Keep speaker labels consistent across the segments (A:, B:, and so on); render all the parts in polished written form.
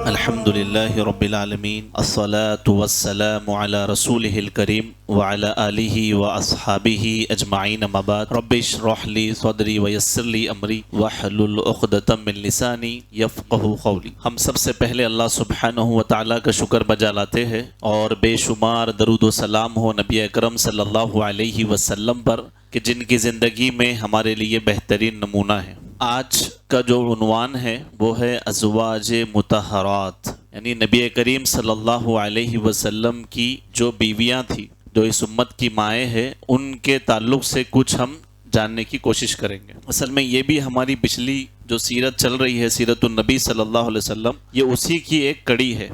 A: الحمد للہ رب العالمین الصلاة والسلام علی رسولہ الکریم وعلی آلہ واصحابہ اجمعین اما بعد رب اشرح لی صدری ویسر لی امری واحلل عقدۃ من لسانی یفقہوا قولی۔ ہم سب سے پہلے اللہ سبحانہ وتعالی کا شکر بجا لاتے ہیں اور بے شمار درود و سلام ہو نبی اکرم صلی اللہ علیہ وسلم پر کہ جن کی زندگی میں ہمارے لیے بہترین نمونہ ہے۔ آج کا جو عنوان ہے وہ ہے ازواج مطہرات، یعنی نبی کریم صلی اللہ علیہ وسلم کی جو بیویاں تھیں جو اس امت کی مائیں ہیں، ان کے تعلق سے کچھ ہم جاننے کی کوشش کریں گے۔ اصل میں یہ بھی ہماری پچھلی جو سیرت چل رہی ہے، سیرت النبی صلی اللہ علیہ وسلم، یہ اسی کی ایک کڑی ہے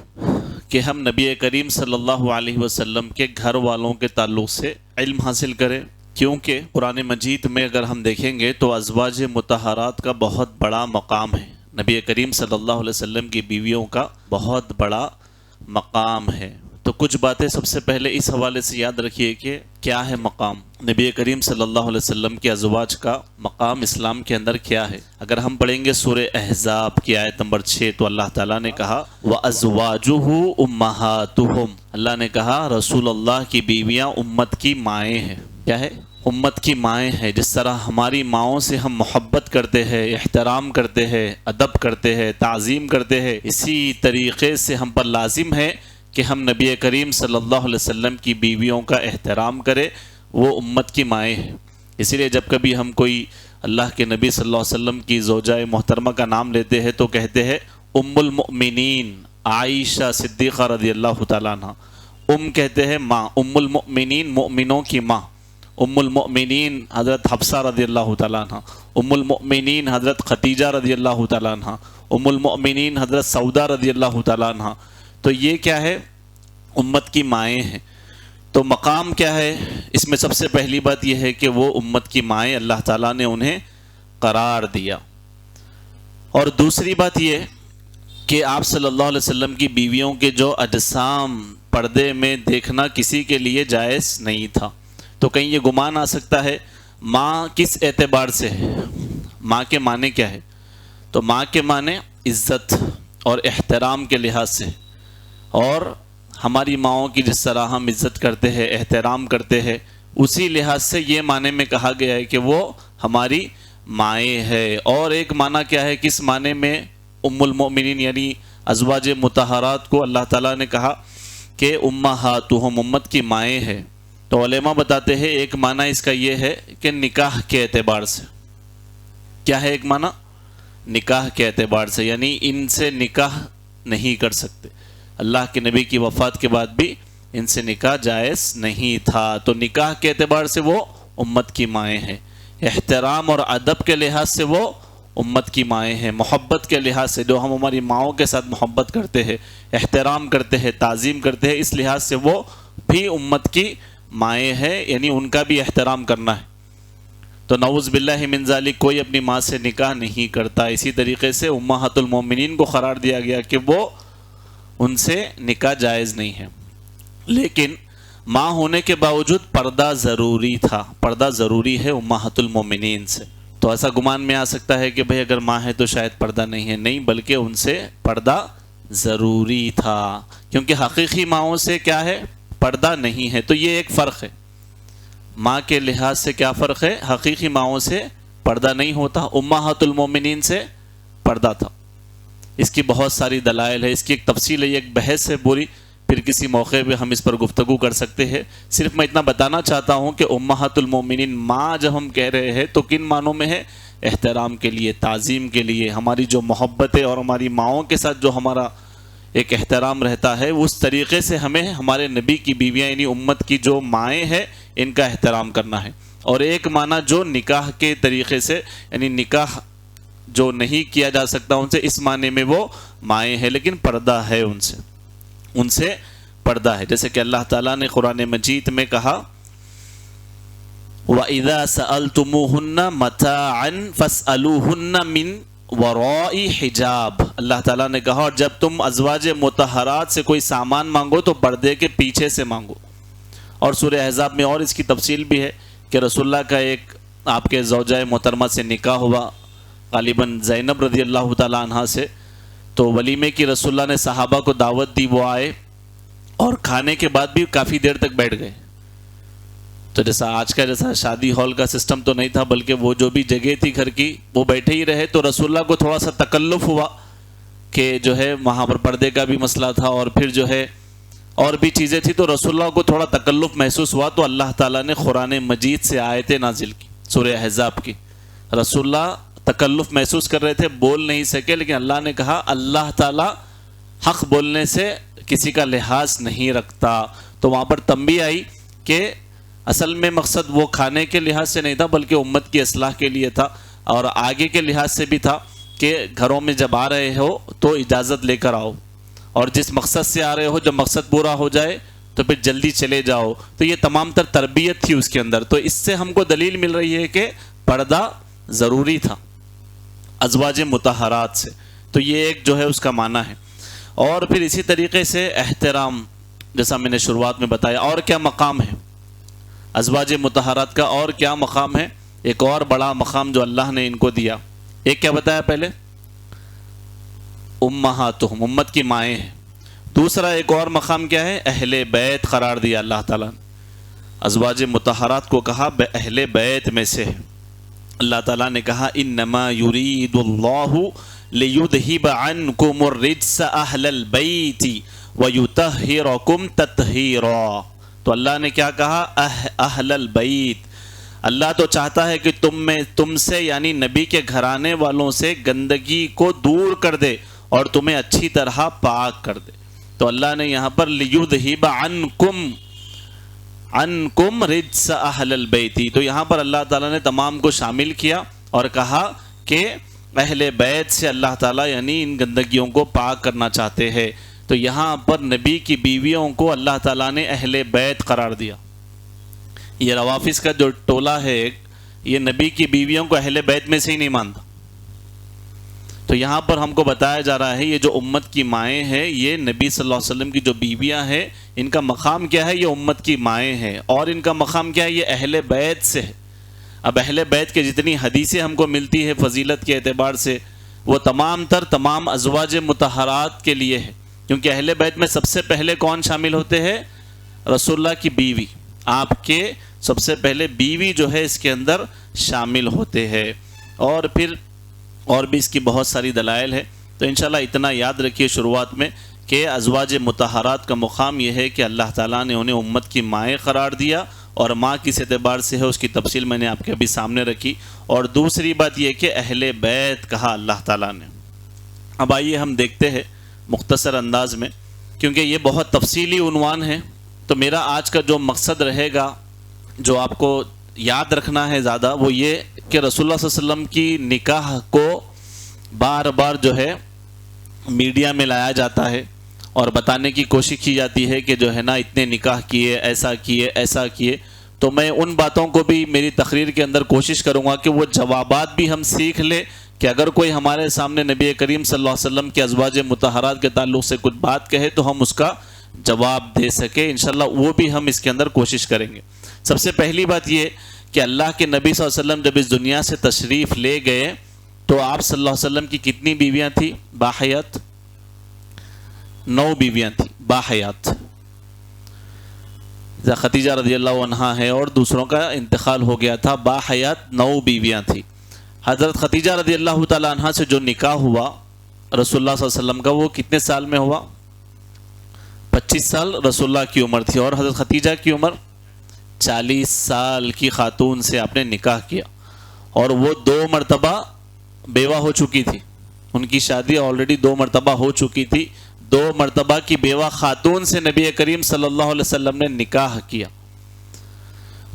A: کہ ہم نبی کریم صلی اللہ علیہ وسلم کے گھر والوں کے تعلق سے علم حاصل کریں، کیونکہ قرآن مجید میں اگر ہم دیکھیں گے تو ازواج مطہرات کا بہت بڑا مقام ہے، نبی کریم صلی اللہ علیہ وسلم کی بیویوں کا بہت بڑا مقام ہے۔ تو کچھ باتیں سب سے پہلے اس حوالے سے یاد رکھیے کہ کیا ہے مقام نبی کریم صلی اللہ علیہ وسلم کے ازواج کا، مقام اسلام کے اندر کیا ہے۔ اگر ہم پڑھیں گے سورہ احزاب کی آیت نمبر 6 تو اللہ تعالیٰ نے کہا وَأَزْوَاجُهُ أُمَّهَاتُهُمْ، اللہ نے کہا رسول اللہ کی بیویاں امت کی مائیں ہیں۔ کیا ہے؟ امت کی مائیں ہیں۔ جس طرح ہماری ماؤں سے ہم محبت کرتے ہیں، احترام کرتے ہیں، ادب کرتے ہیں، تعظیم کرتے ہیں، اسی طریقے سے ہم پر لازم ہے کہ ہم نبی کریم صلی اللہ علیہ وسلم کی بیویوں کا احترام کریں، وہ امت کی مائیں ہیں۔ اسی لیے جب کبھی ہم کوئی اللہ کے نبی صلی اللہ علیہ وسلم کی زوجہ محترمہ کا نام لیتے ہیں تو کہتے ہیں ام المؤمنین عائشہ صدیقہ رضی اللہ تعالیٰ عنہ۔ ام کہتے ہیں ماں، ام المؤمنین مومنوں کی ماں، ام المؤمنین حضرت حفصہ رضی اللہ تعالیٰ عنہ، ام المؤمنین حضرت خدیجہ رضی اللہ تعالیٰ عنہ، ام المؤمنین حضرت سودا رضی اللہ تعالیٰ عنہ۔ تو یہ کیا ہے؟ امت کی مائیں ہیں۔ تو مقام کیا ہے؟ اس میں سب سے پہلی بات یہ ہے کہ وہ امت کی مائیں، اللہ تعالیٰ نے انہیں قرار دیا۔ اور دوسری بات یہ کہ آپ صلی اللہ علیہ وسلم کی بیویوں کے جو اجسام پردے میں دیکھنا کسی کے لیے جائز نہیں تھا۔ تو کہیں یہ گمان آ سکتا ہے ماں کس اعتبار سے ہے؟ ماں کے معنی کیا ہے؟ تو ماں کے معنی عزت اور احترام کے لحاظ سے، اور ہماری ماؤں کی جس طرح ہم عزت کرتے ہیں، احترام کرتے ہیں، اسی لحاظ سے یہ معنی میں کہا گیا ہے کہ وہ ہماری مائیں ہے۔ اور ایک معنی کیا ہے؟ کس معنی میں ام المؤمنین یعنی ازواج مطہرات کو اللہ تعالیٰ نے کہا کہ امہاتہم، امت کی مائیں ہے؟ تو علماء بتاتے ہیں ایک معنی اس کا یہ ہے کہ نکاح کے اعتبار سے۔ کیا ہے ایک معنی؟ نکاح کے اعتبار سے، یعنی ان سے نکاح نہیں کر سکتے۔ اللہ کے نبی کی وفات کے بعد بھی ان سے نکاح جائز نہیں تھا، تو نکاح کے اعتبار سے وہ امت کی مائیں ہیں، احترام اور ادب کے لحاظ سے وہ امت کی مائیں ہیں، محبت کے لحاظ سے جو ہم ہماری ماؤں کے ساتھ محبت کرتے ہیں، احترام کرتے ہیں، تعظیم کرتے ہیں، اس لحاظ سے وہ بھی امت کی مائیں ہیں، یعنی ان کا بھی احترام کرنا ہے۔ تو نعوذ باللہ من ذالک کوئی اپنی ماں سے نکاح نہیں کرتا۔ اسی طریقے سے امہات المومنین کو قرار دیا گیا کہ وہ ان سے نکاح جائز نہیں ہے، لیکن ماں ہونے کے باوجود پردہ ضروری تھا، پردہ ضروری ہے امہات المومنین سے۔ تو ایسا گمان میں آ سکتا ہے کہ بھئی اگر ماں ہے تو شاید پردہ نہیں ہے، نہیں، بلکہ ان سے پردہ ضروری تھا، کیونکہ حقیقی ماؤں سے کیا ہے؟ پردہ نہیں ہے۔ تو یہ ایک فرق ہے، ماں کے لحاظ سے کیا فرق ہے؟ حقیقی ماؤں سے پردہ نہیں ہوتا، امہات المومنین سے پردہ تھا۔ اس کی بہت ساری دلائل ہے، اس کی ایک تفصیل ہے، یہ ایک بحث ہے پوری، پھر کسی موقع پہ ہم اس پر گفتگو کر سکتے ہیں۔ صرف میں اتنا بتانا چاہتا ہوں کہ امہات المومنین ماں جب ہم کہہ رہے ہیں تو کن معنوں میں ہے؟ احترام کے لیے، تعظیم کے لیے، ہماری جو محبت ہے اور ہماری ماؤں کے ساتھ جو ہمارا ایک احترام رہتا ہے، اس طریقے سے ہمیں ہمارے نبی کی بیویاں یعنی امت کی جو مائیں ہیں ان کا احترام کرنا ہے۔ اور ایک معنی جو نکاح کے طریقے سے، یعنی نکاح جو نہیں کیا جا سکتا ان سے، اس معنی میں وہ مائیں ہیں لیکن پردہ ہے ان سے پردہ ہے۔ جیسے کہ اللہ تعالیٰ نے قرآن مجید میں کہا وَإِذَا سَأَلْتُمُوهُنَّ مَتَاعًا فَاسْأَلُوهُنَّ مِنْ وَرَاءِ حِجَابٍ، اللہ تعالیٰ نے کہا اور جب تم ازواج مطہرات سے کوئی سامان مانگو تو پردے کے پیچھے سے مانگو۔ اور سورہ احزاب میں اور اس کی تفصیل بھی ہے کہ رسول اللہ کا ایک آپ کے زوجہ محترمہ سے نکاح ہوا، غالباً زینب رضی اللہ تعالیٰ عنہ سے، تو ولیمے کی رسول اللہ نے صحابہ کو دعوت دی، وہ آئے اور کھانے کے بعد بھی کافی دیر تک بیٹھ گئے۔ تو جیسا آج کا جیسا شادی ہال کا سسٹم تو نہیں تھا، بلکہ وہ جو بھی جگہ تھی گھر کی وہ بیٹھے ہی رہے، تو رسول اللہ کو تھوڑا سا تکلف ہوا کہ جو ہے وہاں پر پردے کا بھی مسئلہ تھا، اور پھر جو ہے اور بھی چیزیں تھی، تو رسول اللہ کو تھوڑا تکلف محسوس ہوا، تو اللہ تعالیٰ نے قرآن مجید سے آیتیں نازل کی، سورہ احزاب کی۔ رسول اللہ تکلف محسوس کر رہے تھے، بول نہیں سکے، لیکن اللہ نے کہا اللہ تعالیٰ حق بولنے سے کسی کا لحاظ نہیں رکھتا۔ تو وہاں پر تنبیہ آئی کہ اصل میں مقصد وہ کھانے کے لحاظ سے نہیں تھا، بلکہ امت کی اصلاح کے لیے تھا، اور آگے کے لحاظ سے بھی تھا کہ گھروں میں جب آ رہے ہو تو اجازت لے کر آؤ، اور جس مقصد سے آ رہے ہو جب مقصد پورا ہو جائے تو پھر جلدی چلے جاؤ۔ تو یہ تمام تر تربیت تھی اس کے اندر۔ تو اس سے ہم کو دلیل مل رہی ہے کہ پردہ ضروری تھا ازواج مطہرات سے۔ تو یہ ایک جو ہے اس کا معنی ہے۔ اور پھر اسی طریقے سے احترام، جیسا میں نے شروعات میں بتایا، اور کیا مقام ہے ازواج مطہرات کا، اور کیا مقام ہے؟ ایک اور بڑا مقام جو اللہ نے ان کو دیا، ایک کیا بتایا پہلے؟ امہاتہم، امت کی مائیں ہیں۔ دوسرا ایک اور مقام کیا ہے؟ اہل بیت قرار دیا اللہ تعالیٰ نے، ازواج مطہرات کو کہا اہل بیت میں سے ہے۔ اللہ تعالیٰ نے کہا انما یرید اللہ لیذہب عنکم الرجس اہل البیت ویطہرکم تطہیرا۔ تو اللہ نے کیا کہا؟ اہل البیت۔ اللہ تو چاہتا ہے کہ تم سے یعنی نبی کے گھرانے والوں سے گندگی کو دور کر دے اور تمہیں اچھی طرح پاک کر دے۔ تو اللہ نے یہاں پر لیذہب عنکم رجس اہل البیت، تو یہاں پر اللہ تعالیٰ نے تمام کو شامل کیا اور کہا کہ اہل بیت سے اللہ تعالیٰ یعنی ان گندگیوں کو پاک کرنا چاہتے ہیں۔ تو یہاں پر نبی کی بیویوں کو اللہ تعالیٰ نے اہل بیت قرار دیا۔ یہ روافظ کا جو ٹولہ ہے یہ نبی کی بیویوں کو اہل بیت میں سے ہی نہیں مانتا۔ تو یہاں پر ہم کو بتایا جا رہا ہے یہ جو امت کی مائیں ہیں، یہ نبی صلی اللہ علیہ وسلم کی جو بیویاں ہیں، ان کا مقام کیا ہے؟ یہ امت کی مائیں ہیں، اور ان کا مقام کیا ہے؟ یہ اہل بیت سے ہے۔ اب اہل بیت کے جتنی حدیثیں ہم کو ملتی ہے فضیلت کے اعتبار سے، وہ تمام ازواج مطہرات کے لیے ہے، کیونکہ اہل بیت میں سب سے پہلے کون شامل ہوتے ہیں؟ رسول اللہ کی بیوی، آپ کے سب سے پہلے بیوی جو ہے اس کے اندر شامل ہوتے ہیں۔ اور پھر اور بھی اس کی بہت ساری دلائل ہے۔ تو انشاءاللہ اتنا یاد رکھیے شروعات میں کہ ازواج مطہرات کا مقام یہ ہے کہ اللہ تعالیٰ نے انہیں امت کی مائیں قرار دیا، اور ماں کس اعتبار سے ہے اس کی تفصیل میں نے آپ کے ابھی سامنے رکھی۔ اور دوسری بات یہ کہ اہل بیت کہا اللہ تعالیٰ نے۔ اب آئیے ہم دیکھتے ہیں مختصر انداز میں، کیونکہ یہ بہت تفصیلی عنوان ہے، تو میرا آج کا جو مقصد رہے گا جو آپ کو یاد رکھنا ہے زیادہ، وہ یہ کہ رسول اللہ صلی اللہ علیہ وسلم کی نکاح کو بار بار جو ہے میڈیا میں لایا جاتا ہے اور بتانے کی کوشش کی جاتی ہے کہ جو ہے نا اتنے نکاح کیے، ایسا کیے۔ تو میں ان باتوں کو بھی میری تقریر کے اندر کوشش کروں گا کہ وہ جوابات بھی ہم سیکھ لیں، کہ اگر کوئی ہمارے سامنے نبی کریم صلی اللہ علیہ وسلم کے ازواج مطہرات کے تعلق سے کچھ بات کہے تو ہم اس کا جواب دے سکے۔ انشاءاللہ وہ بھی ہم اس کے اندر کوشش کریں گے۔ سب سے پہلی بات یہ کہ اللہ کے نبی صلی اللہ علیہ وسلم جب اس دنیا سے تشریف لے گئے تو آپ صلی اللہ علیہ وسلم کی کتنی بیویاں تھیں باحیات؟ 9 بیویاں تھیں باحیات۔ خدیجہ رضی اللہ عنہا ہے اور دوسروں کا انتقال ہو گیا تھا، باحیات 9 بیویاں تھیں۔ حضرت خدیجہ رضی اللہ تعالی عنہا سے جو نکاح ہوا رسول اللہ صلی اللہ علیہ وسلم کا، وہ کتنے سال میں ہوا؟ 25 سال رسول اللہ کی عمر تھی، اور حضرت خدیجہ کی عمر 40 سال کی خاتون سے آپ نے نکاح کیا، اور وہ 2 مرتبہ بیوہ ہو چکی تھی، ان کی شادی آلریڈی 2 مرتبہ ہو چکی تھی۔ 2 مرتبہ کی بیوہ خاتون سے نبی کریم صلی اللہ علیہ وسلم نے نکاح کیا۔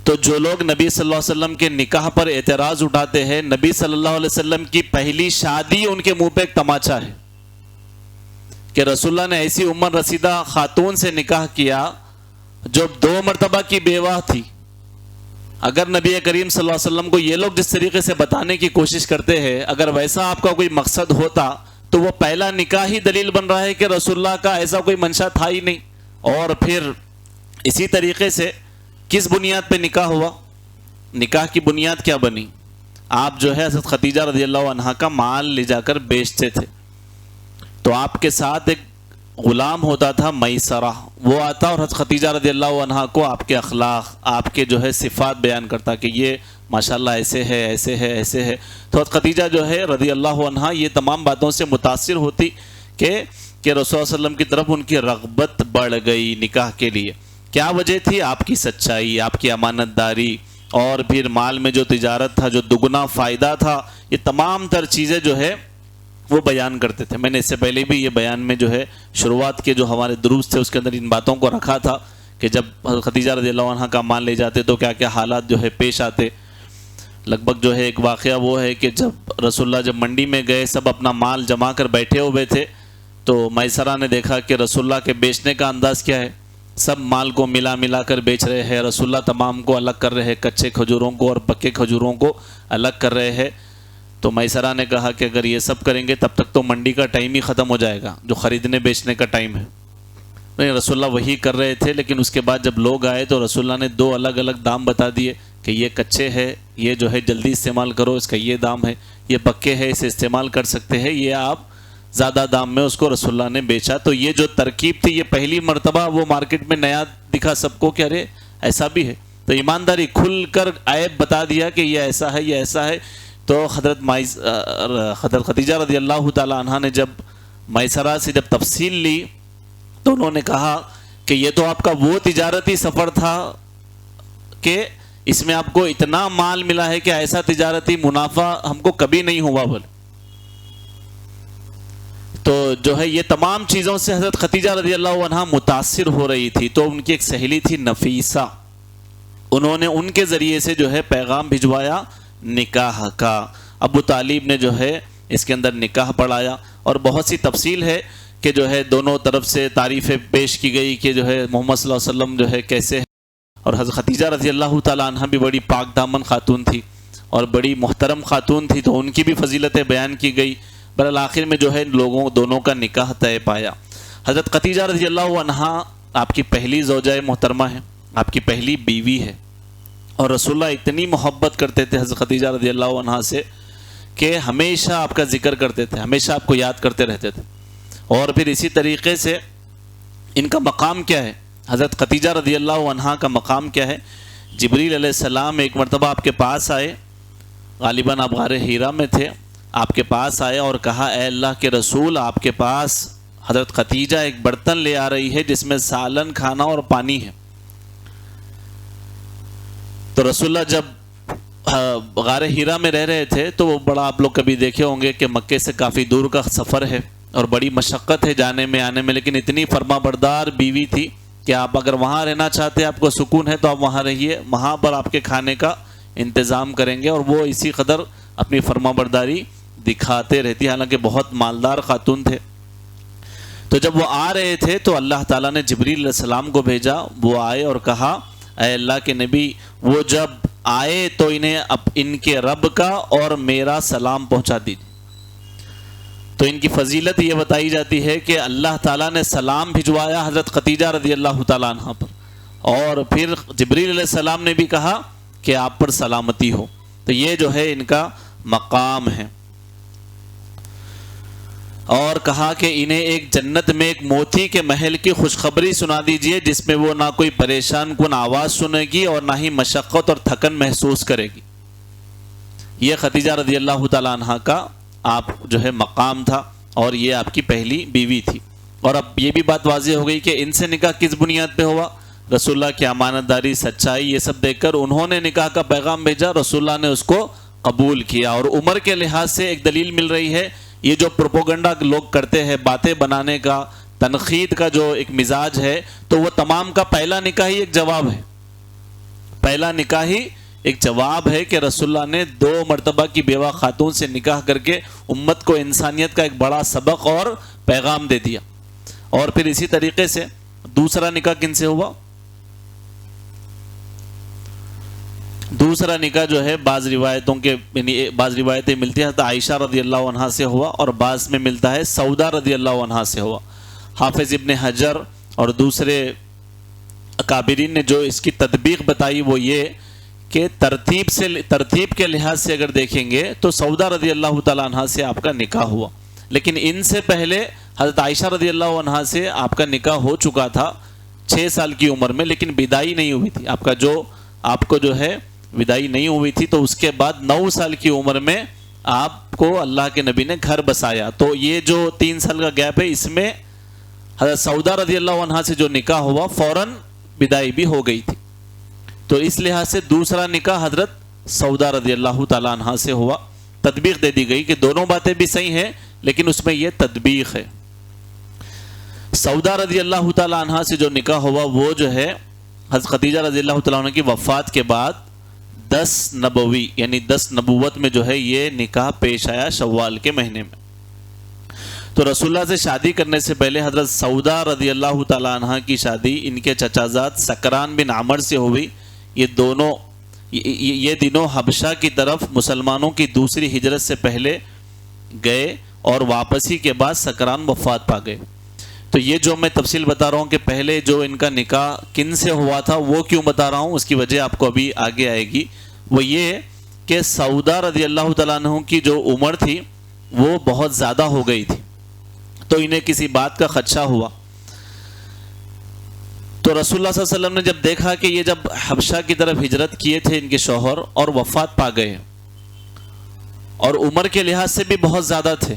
A: تو جو لوگ نبی صلی اللہ علیہ وسلم کے نکاح پر اعتراض اٹھاتے ہیں، نبی صلی اللہ علیہ وسلم کی پہلی شادی ان کے منہ پہ ایک تماچا ہے کہ رسول اللہ نے ایسی عمر رسیدہ خاتون سے نکاح کیا جو 2 مرتبہ کی بیوہ تھی۔ اگر نبی کریم صلی اللہ علیہ وسلم کو یہ لوگ جس طریقے سے بتانے کی کوشش کرتے ہیں، اگر ویسا آپ کا کوئی مقصد ہوتا تو وہ پہلا نکاح ہی دلیل بن رہا ہے کہ رسول اللہ کا ایسا کوئی منشا تھا ہی نہیں۔ اور پھر اسی طریقے سے کس بنیاد پہ نکاح ہوا؟ نکاح کی بنیاد کیا بنی؟ آپ جو ہے حضرت خدیجہ رضی اللہ عنہا کا مال لے جا کر بیچتے تھے، تو آپ کے ساتھ ایک غلام ہوتا تھا میسرہ، وہ آتا اور حضرت خدیجہ رضی اللہ عنہا کو آپ کے اخلاق، آپ کے جو ہے صفات بیان کرتا کہ یہ ماشاءاللہ ایسے ہے ایسے ہے ایسے ہے. تو حضرت خدیجہ جو ہے رضی اللہ عنہا یہ تمام باتوں سے متاثر ہوتی کہ رسول اللہ صلی اللہ علیہ وسلم کی طرف ان کی رغبت بڑھ گئی نکاح کے لیے. کیا وجہ تھی؟ آپ کی سچائی، آپ کی امانت داری، اور پھر مال میں جو تجارت تھا، جو دگنا فائدہ تھا، یہ تمام تر چیزیں جو ہے وہ بیان کرتے تھے. میں نے اس سے پہلے بھی یہ بیان میں جو ہے شروعات کے جو ہمارے دروس تھے اس کے اندر ان باتوں کو رکھا تھا کہ جب خدیجہ رضی اللہ عنہ کا مال لے جاتے تو کیا کیا حالات جو ہے پیش آتے. لگ بھگ جو ہے ایک واقعہ وہ ہے کہ جب رسول اللہ جب منڈی میں گئے، سب اپنا مال جمع کر بیٹھے ہوئے تھے، تو میسرہ نے دیکھا کہ رسول اللہ کے بیچنے کا انداز کیا ہے، سب مال کو ملا کر بیچ رہے ہیں. رسول اللہ تمام کو الگ کر رہے ہیں، کچے کھجوروں کو اور پکے کھجوروں کو الگ کر رہے ہیں. تو میسرہ نے کہا کہ اگر یہ سب کریں گے تب تک تو منڈی کا ٹائم ہی ختم ہو جائے گا، جو خریدنے بیچنے کا ٹائم ہے. رسول اللہ وہی کر رہے تھے، لیکن اس کے بعد جب لوگ آئے تو رسول اللہ نے 2 الگ الگ دام بتا دیے کہ یہ کچے ہے، یہ جو ہے جلدی استعمال کرو، اس کا یہ دام ہے، یہ پکے ہے، اسے استعمال کر سکتے ہیں، یہ آپ زیادہ دام میں اس کو رسول اللہ نے بیچا. تو یہ جو ترکیب تھی یہ پہلی مرتبہ وہ مارکیٹ میں نیا دکھا سب کو کہ ارے ایسا بھی ہے. تو ایمانداری کھل کر عیب بتا دیا کہ یہ ایسا ہے، یہ ایسا ہے. تو حضرت خدیجہ رضی اللہ تعالی عنہ نے جب میسرہ سے جب تفصیل لی تو انہوں نے کہا کہ یہ تو آپ کا وہ تجارتی سفر تھا کہ اس میں آپ کو اتنا مال ملا ہے کہ ایسا تجارتی منافع ہم کو کبھی نہیں ہوا. بولے تو جو ہے یہ تمام چیزوں سے حضرت خدیجہ رضی اللہ عنہ متاثر ہو رہی تھی. تو ان کی ایک سہیلی تھی نفیسہ، انہوں نے ان کے ذریعے سے جو ہے پیغام بھجوایا نکاح کا. ابو طالب نے جو ہے اس کے اندر نکاح پڑھایا، اور بہت سی تفصیل ہے کہ جو ہے دونوں طرف سے تعریفیں پیش کی گئی کہ جو ہے محمد صلی اللہ علیہ وسلم جو ہے کیسے ہے. اور حضرت خدیجہ رضی اللہ تعالی عنہ بھی بڑی پاک دامن خاتون تھی اور بڑی محترم خاتون تھی، تو ان کی بھی فضیلتیں بیان کی گئی. بالآخر میں جو ہے لوگوں دونوں کا نکاح طے پایا. حضرت خدیجہ رضی اللہ عنہا آپ کی پہلی زوجہ محترمہ ہے، آپ کی پہلی بیوی ہے، اور رسول اللہ اتنی محبت کرتے تھے حضرت خدیجہ رضی اللہ عنہا سے کہ ہمیشہ آپ کا ذکر کرتے تھے، ہمیشہ آپ کو یاد کرتے رہتے تھے. اور پھر اسی طریقے سے ان کا مقام کیا ہے؟ حضرت خدیجہ رضی اللہ عنہا کا مقام کیا ہے؟ جبریل علیہ السلام ایک مرتبہ آپ کے پاس آئے، غالباً آپ غار حیرا میں تھے، آپ کے پاس آئے اور کہا اے اللہ کے رسول، آپ کے پاس حضرت خدیجہ ایک برتن لے آ رہی ہے جس میں سالن، کھانا اور پانی ہے. تو رسول اللہ جب غار حیرا میں رہ رہے تھے تو وہ بڑا، آپ لوگ کبھی دیکھے ہوں گے کہ مکے سے کافی دور کا سفر ہے اور بڑی مشقت ہے جانے میں آنے میں، لیکن اتنی فرما بردار بیوی تھی کہ آپ اگر وہاں رہنا چاہتے ہیں، آپ کو سکون ہے، تو آپ وہاں رہیے، وہاں پر آپ کے کھانے کا انتظام کریں گے. اور وہ اسی قدر اپنی فرما برداری دکھاتے رہتی، حالانکہ بہت مالدار خاتون تھے. تو جب وہ آ رہے تھے تو اللہ تعالیٰ نے جبریل علیہ السلام کو بھیجا، وہ آئے اور کہا اے اللہ کے نبی، وہ جب آئے تو انہیں ان کے رب کا اور میرا سلام پہنچا دیجیے. تو ان کی فضیلت یہ بتائی جاتی ہے کہ اللہ تعالیٰ نے سلام بھجوایا حضرت خدیجہ رضی اللہ تعالیٰ عنہ پر، اور پھر جبریل علیہ السلام نے بھی کہا کہ آپ پر سلامتی ہو. تو یہ جو ہے ان کا مقام ہے. اور کہا کہ انہیں ایک جنت میں ایک موتی کے محل کی خوشخبری سنا دیجئے جس میں وہ نہ کوئی پریشان کن آواز سنے گی اور نہ ہی مشقت اور تھکن محسوس کرے گی. یہ خدیجہ رضی اللہ تعالیٰ عنہ کا آپ جو ہے مقام تھا، اور یہ آپ کی پہلی بیوی تھی. اور اب یہ بھی بات واضح ہو گئی کہ ان سے نکاح کس بنیاد پہ ہوا؟ رسول اللہ کی امانت داری، سچائی، یہ سب دیکھ کر انہوں نے نکاح کا پیغام بھیجا، رسول اللہ نے اس کو قبول کیا. اور عمر کے لحاظ سے ایک دلیل مل رہی ہے، یہ جو پروپوگنڈا لوگ کرتے ہیں، باتیں بنانے کا، تنقید کا جو ایک مزاج ہے، تو وہ تمام کا پہلا نکاح ہی ایک جواب ہے. پہلا نکاح ہی ایک جواب ہے کہ رسول اللہ نے 2 مرتبہ کی بیوہ خاتون سے نکاح کر کے امت کو انسانیت کا ایک بڑا سبق اور پیغام دے دیا. اور پھر اسی طریقے سے دوسرا نکاح کن سے ہوا؟ دوسرا نکاح جو ہے بعض روایتوں کے بعض روایتیں ملتی ہیں عائشہ رضی اللہ عنہا سے ہوا، اور بعض میں ملتا ہے سودا رضی اللہ عنہا سے ہوا. حافظ ابن حجر اور دوسرے اکابرین نے جو اس کی تطبیق بتائی وہ یہ کہ ترتیب کے لحاظ سے اگر دیکھیں گے تو سودا رضی اللہ تعالیٰ عنہ سے آپ کا نکاح ہوا، لیکن ان سے پہلے حضرت عائشہ رضی اللہ عنہ سے آپ کا نکاح ہو چکا تھا 6 سال کی عمر میں، لیکن بدائی نہیں ہوئی تھی، آپ کو جو ہے بدائی نہیں ہوئی تھی، تو اس کے بعد 9 سال کی عمر میں آپ کو اللہ کے نبی نے گھر بسایا۔ تو یہ جو 3 سال کا گیپ ہے اس میں حضرت سودا رضی اللہ عنہ سے جو نکاح ہوا فوراً بدائی بھی ہو گئی تھی، تو اس لحاظ سے دوسرا نکاح حضرت سودا رضی اللہ تعالیٰ عنہ سے ہوا۔ تطبیق دے دی گئی کہ دونوں باتیں بھی صحیح ہیں، لیکن اس میں یہ تطبیق ہے۔ سودا رضی اللہ تعالیٰ عنہ سے جو نکاح ہوا وہ جو ہے حضرت خدیجہ رضی اللہ تعالیٰ عنہ کی وفات کے بعد 10 نبوی یعنی 10 نبوت میں جو ہے یہ نکاح پیش آیا شوال کے مہینے میں۔ تو رسول اللہ سے شادی کرنے سے پہلے حضرت سودا رضی اللہ تعالیٰ عنہ کی شادی ان کے چچا زاد سکران بن عامر سے ہوئی۔ یہ دنوں حبشہ کی طرف مسلمانوں کی دوسری ہجرت سے پہلے گئے اور واپسی کے بعد سکران وفات پا گئے۔ تو یہ جو میں تفصیل بتا رہا ہوں کہ پہلے جو ان کا نکاح کن سے ہوا تھا وہ کیوں بتا رہا ہوں، اس کی وجہ آپ کو ابھی آگے آئے گی۔ وہ یہ کہ سودا رضی اللہ تعالیٰ عنہ کی جو عمر تھی وہ بہت زیادہ ہو گئی تھی، تو انہیں کسی بات کا خدشہ ہوا۔ تو رسول اللہ صلی اللہ علیہ وسلم نے جب دیکھا کہ یہ جب حبشہ کی طرف ہجرت کیے تھے ان کے شوہر اور وفات پا گئے اور عمر کے لحاظ سے بھی بہت زیادہ تھے،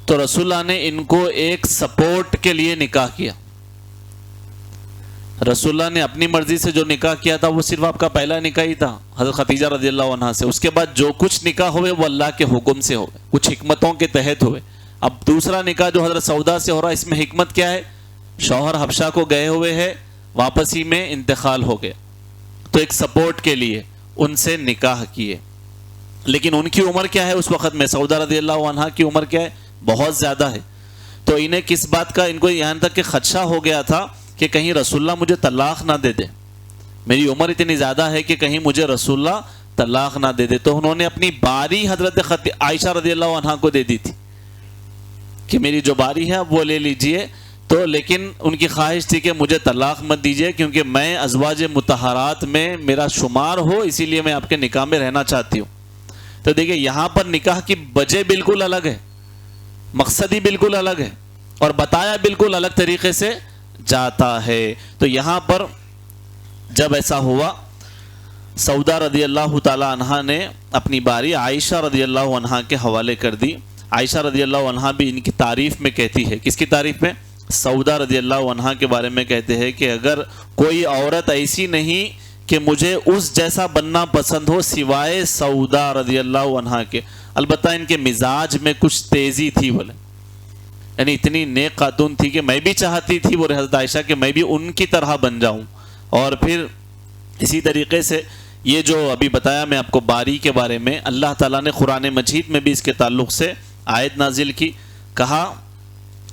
A: تو رسول اللہ نے ان کو ایک سپورٹ کے لیے نکاح کیا۔ رسول اللہ نے اپنی مرضی سے جو نکاح کیا تھا وہ صرف آپ کا پہلا نکاح ہی تھا حضرت خدیجہ رضی اللہ عنہا سے، اس کے بعد جو کچھ نکاح ہوئے وہ اللہ کے حکم سے ہوئے، کچھ حکمتوں کے تحت ہوئے۔ اب دوسرا نکاح جو حضرت سودا سے ہو رہا ہے اس میں حکمت کیا ہے؟ شوہر حبشہ کو گئے ہوئے ہیں، واپسی میں انتقال ہو گیا، تو ایک سپورٹ کے لیے ان سے نکاح کیے۔ لیکن ان کی عمر کیا ہے اس وقت میں؟ سودا رضی اللہ عنہا کی عمر کیا ہے؟ بہت زیادہ ہے۔ تو انہیں کس بات کا ان کو یہاں تک کہ خدشہ ہو گیا تھا کہ کہیں رسول اللہ مجھے طلاق نہ دے دے، میری عمر اتنی زیادہ ہے کہ کہیں مجھے رسول اللہ طلاق نہ دے دے۔ تو انہوں نے اپنی باری حضرت عائشہ رضی اللہ عنہا کو دے دی تھی کہ میری جو باری ہے وہ لے لیجئے، تو لیکن ان کی خواہش تھی کہ مجھے طلاق مت دیجئے کیونکہ میں ازواج مطہرات میں میرا شمار ہو، اسی لیے میں آپ کے نکاح میں رہنا چاہتی ہوں۔ تو دیکھیں یہاں پر نکاح کی وجہ بالکل الگ ہے، مقصد ہی بالکل الگ ہے اور بتایا بالکل الگ طریقے سے جاتا ہے۔ تو یہاں پر جب ایسا ہوا سودا رضی اللہ تعالی عنہا نے اپنی باری عائشہ رضی اللہ عنہا کے حوالے کر دی۔ عائشہ رضی اللہ عنہا بھی ان کی تعریف میں کہتی ہے، کس کی تعریف میں؟ سودا رضی اللہ عنہا کے بارے میں کہتے ہیں کہ اگر کوئی عورت ایسی نہیں کہ مجھے اس جیسا بننا پسند ہو سوائے سودا رضی اللہ عنہا کے، البتہ ان کے مزاج میں کچھ تیزی تھی، بولے یعنی اتنی نیک خاتون تھی کہ میں بھی چاہتی تھی وہ حضرت عائشہ کہ میں بھی ان کی طرح بن جاؤں۔ اور پھر اسی طریقے سے یہ جو ابھی بتایا میں آپ کو باری کے بارے میں، اللہ تعالیٰ نے قرآن مجید میں بھی اس کے تعلق سے آیت نازل کی، کہا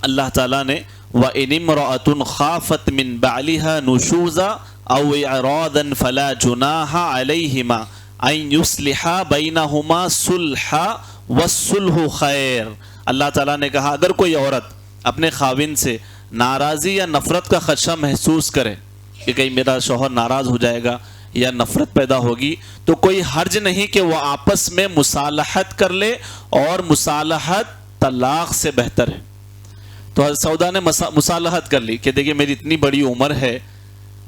A: اللہ تعالیٰ نے وَإِنِ امْرَأَةٌ خَافَتْ مِنْ بَعْلِهَا نُشُوزًا أَوْ إِعْرَاضًا فَلَا جُنَاحَ عَلَيْهِمَا أَنْ يُصْلِحَا بَيْنَهُمَا صُلْحًا وَالصُّلْحُ خَيْرٌ۔ اللہ تعالیٰ نے کہا اگر کوئی عورت اپنے خاوند سے ناراضی یا نفرت کا خدشہ محسوس کرے کہ کہیں میرا شوہر ناراض ہو جائے گا یا نفرت پیدا ہوگی، تو کوئی حرج نہیں کہ وہ آپس میں مصالحت کر لے، اور مصالحت طلاق سے بہتر ہے۔ تو حضرت سودا نے مصالحت کر لی کہ دیکھیں میری اتنی بڑی عمر ہے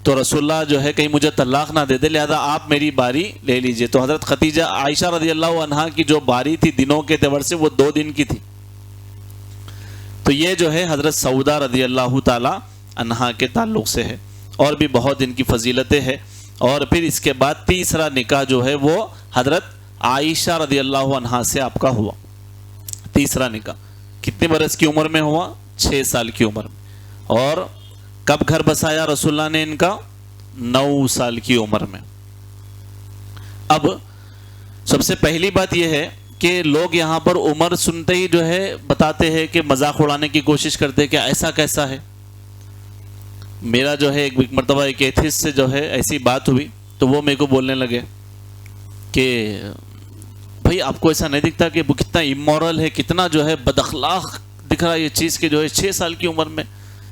A: تو رسول اللہ جو ہے کہیں مجھے طلاق نہ دے دے، لہذا آپ میری باری لے لیجئے۔ تو حضرت خدیجہ عائشہ رضی اللہ عنہا کی جو باری تھی دنوں کے اعتبار سے وہ 2 دن کی تھی۔ تو یہ جو ہے حضرت سودا رضی اللہ تعالی عنہا کے تعلق سے ہے، اور بھی بہت ان کی فضیلتیں ہیں۔ اور پھر اس کے بعد تیسرا نکاح جو ہے وہ حضرت عائشہ رضی اللہ عنہا سے آپ کا ہوا۔ تیسرا نکاح کتنے برس کی عمر میں ہوا؟ 6 سال کی عمر میں۔ اور کب گھر بسایا رسول اللہ نے ان کا؟ 9 سال کی عمر میں۔ اب سب سے پہلی بات یہ ہے کہ لوگ یہاں پر عمر سنتے ہی جو ہے بتاتے ہیں کہ مذاق اڑانے کی کوشش کرتے ہیں کہ ایسا کیسا ہے۔ میرا جو ہے ایک مرتبہ ایک ایتھیسٹ سے جو ہے ایسی بات ہوئی تو وہ میرے کو بولنے لگے کہ بھائی آپ کو ایسا نہیں دکھتا کہ وہ کتنا امورل ہے، کتنا جو ہے بد اخلاق دکھ رہا ہے یہ چیز کہ جو ہے 6 سال کی عمر میں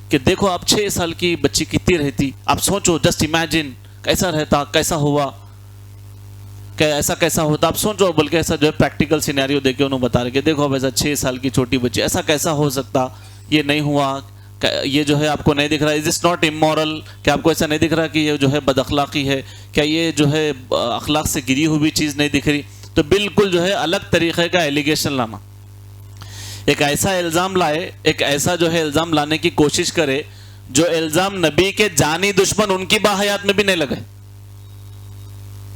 A: کہ دیکھو آپ 6 سال کی بچی کتنی رہتی، آپ سوچو، جسٹ امیجن کیسا رہتا، کیسا ہوا، کہ ایسا کیسا ہوتا، آپ سوچو. بلکہ ایسا جو ہے پریکٹیکل سینیریو دے کے انہوں بتا رہے کہ دیکھو اب ایسا 6 سال کی چھوٹی بچی، ایسا کیسا ہو سکتا، یہ نہیں ہوا، یہ جو ہے آپ کو نہیں دکھ رہا، از دس ناٹ امورل، کہ آپ کو ایسا نہیں دکھ رہا کہ یہ جو ہے بد اخلاقی ہے، کیا یہ جو ہے اخلاق سے گری ہوئی چیز نہیں دکھ رہی. تو بالکل جو ہے الگ طریقے کا ایلیگیشن لانا، ایک ایسا الزام لائے، ایک ایسا جو ہے الزام لانے کی کوشش کرے جو الزام نبی کے جانی دشمن ان کی باحیات میں بھی نہیں لگے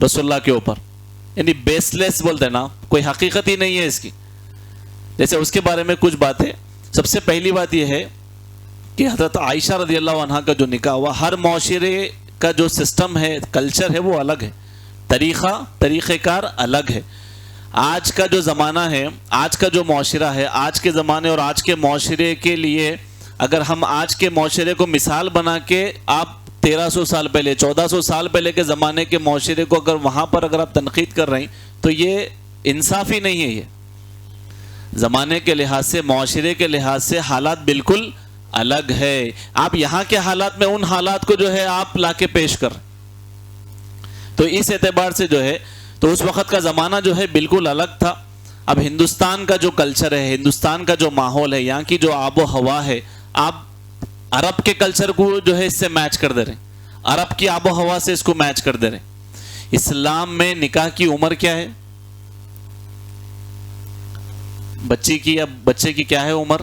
A: رسول اللہ کے اوپر. یعنی بیس لیس بولتے ہیں نا، کوئی حقیقت ہی نہیں ہے اس کی. جیسے اس کے بارے میں کچھ باتیں. سب سے پہلی بات یہ ہے کہ حضرت عائشہ رضی اللہ عنہا کا جو نکاح ہوا، ہر معاشرے کا جو سسٹم ہے، کلچر ہے، وہ الگ ہے، طریقہ کار الگ ہے. آج کا جو زمانہ ہے، آج کا جو معاشرہ ہے، آج کے زمانے اور آج کے معاشرے کے لیے اگر ہم آج کے معاشرے کو مثال بنا کے آپ 1300 سال پہلے، 1400 سال پہلے کے زمانے کے معاشرے کو اگر وہاں پر اگر آپ تنقید کر رہے ہیں تو یہ انصاف ہی نہیں ہے. یہ زمانے کے لحاظ سے، معاشرے کے لحاظ سے حالات بالکل الگ ہے. آپ یہاں کے حالات میں ان حالات کو جو ہے آپ لا کے پیش کر، تو اس اعتبار سے جو ہے تو اس وقت کا زمانہ جو ہے بالکل الگ تھا. اب ہندوستان کا جو کلچر ہے، ہندوستان کا جو ماحول ہے، یہاں کی جو آب و ہوا ہے، آپ عرب کے کلچر کو جو ہے اس سے میچ کر دے رہے ہیں، عرب کی آب و ہوا سے اس کو میچ کر دے رہے ہیں. اسلام میں نکاح کی عمر کیا ہے؟ بچے کی کیا ہے عمر؟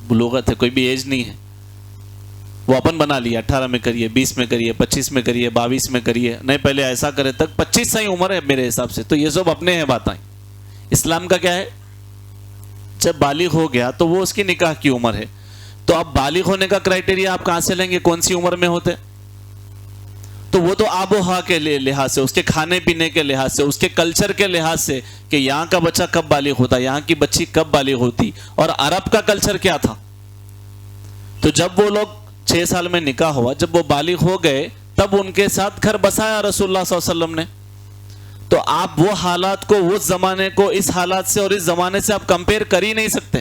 A: بلوغت ہے، کوئی بھی ایج نہیں ہے. وہ اپن بنا لیا 18 میں کریے، 20 میں کریے، 25 میں کریے، 22 میں کریے، نہیں پہلے ایسا کرے تک 25 صحیح عمر ہے میرے حساب سے. تو یہ سب اپنے ہیں باتیں. اسلام کا کیا ہے؟ جب بالغ ہو گیا تو وہ اس کی نکاح کی عمر ہے. تو اب بالغ ہونے کا کرائٹیریا آپ کہاں سے لیں گے؟ کون سی عمر میں ہوتے؟ تو وہ تو آب و ہوا کے لحاظ سے، اس کے کھانے پینے کے لحاظ سے، اس کے کلچر کے لحاظ سے کہ یہاں کا بچہ کب بالغ ہوتا، یہاں کی بچی کب بالغ ہوتی، اور عرب کا کلچر کیا تھا. تو جب وہ لوگ 6 سال میں نکاح ہوا، جب وہ بالغ ہو گئے تب ان کے ساتھ گھر بسایا رسول اللہ صلی اللہ علیہ وسلم نے. تو آپ وہ حالات کو، اس زمانے کو اس حالات سے اور اس زمانے سے آپ کمپیئر کر ہی نہیں سکتے.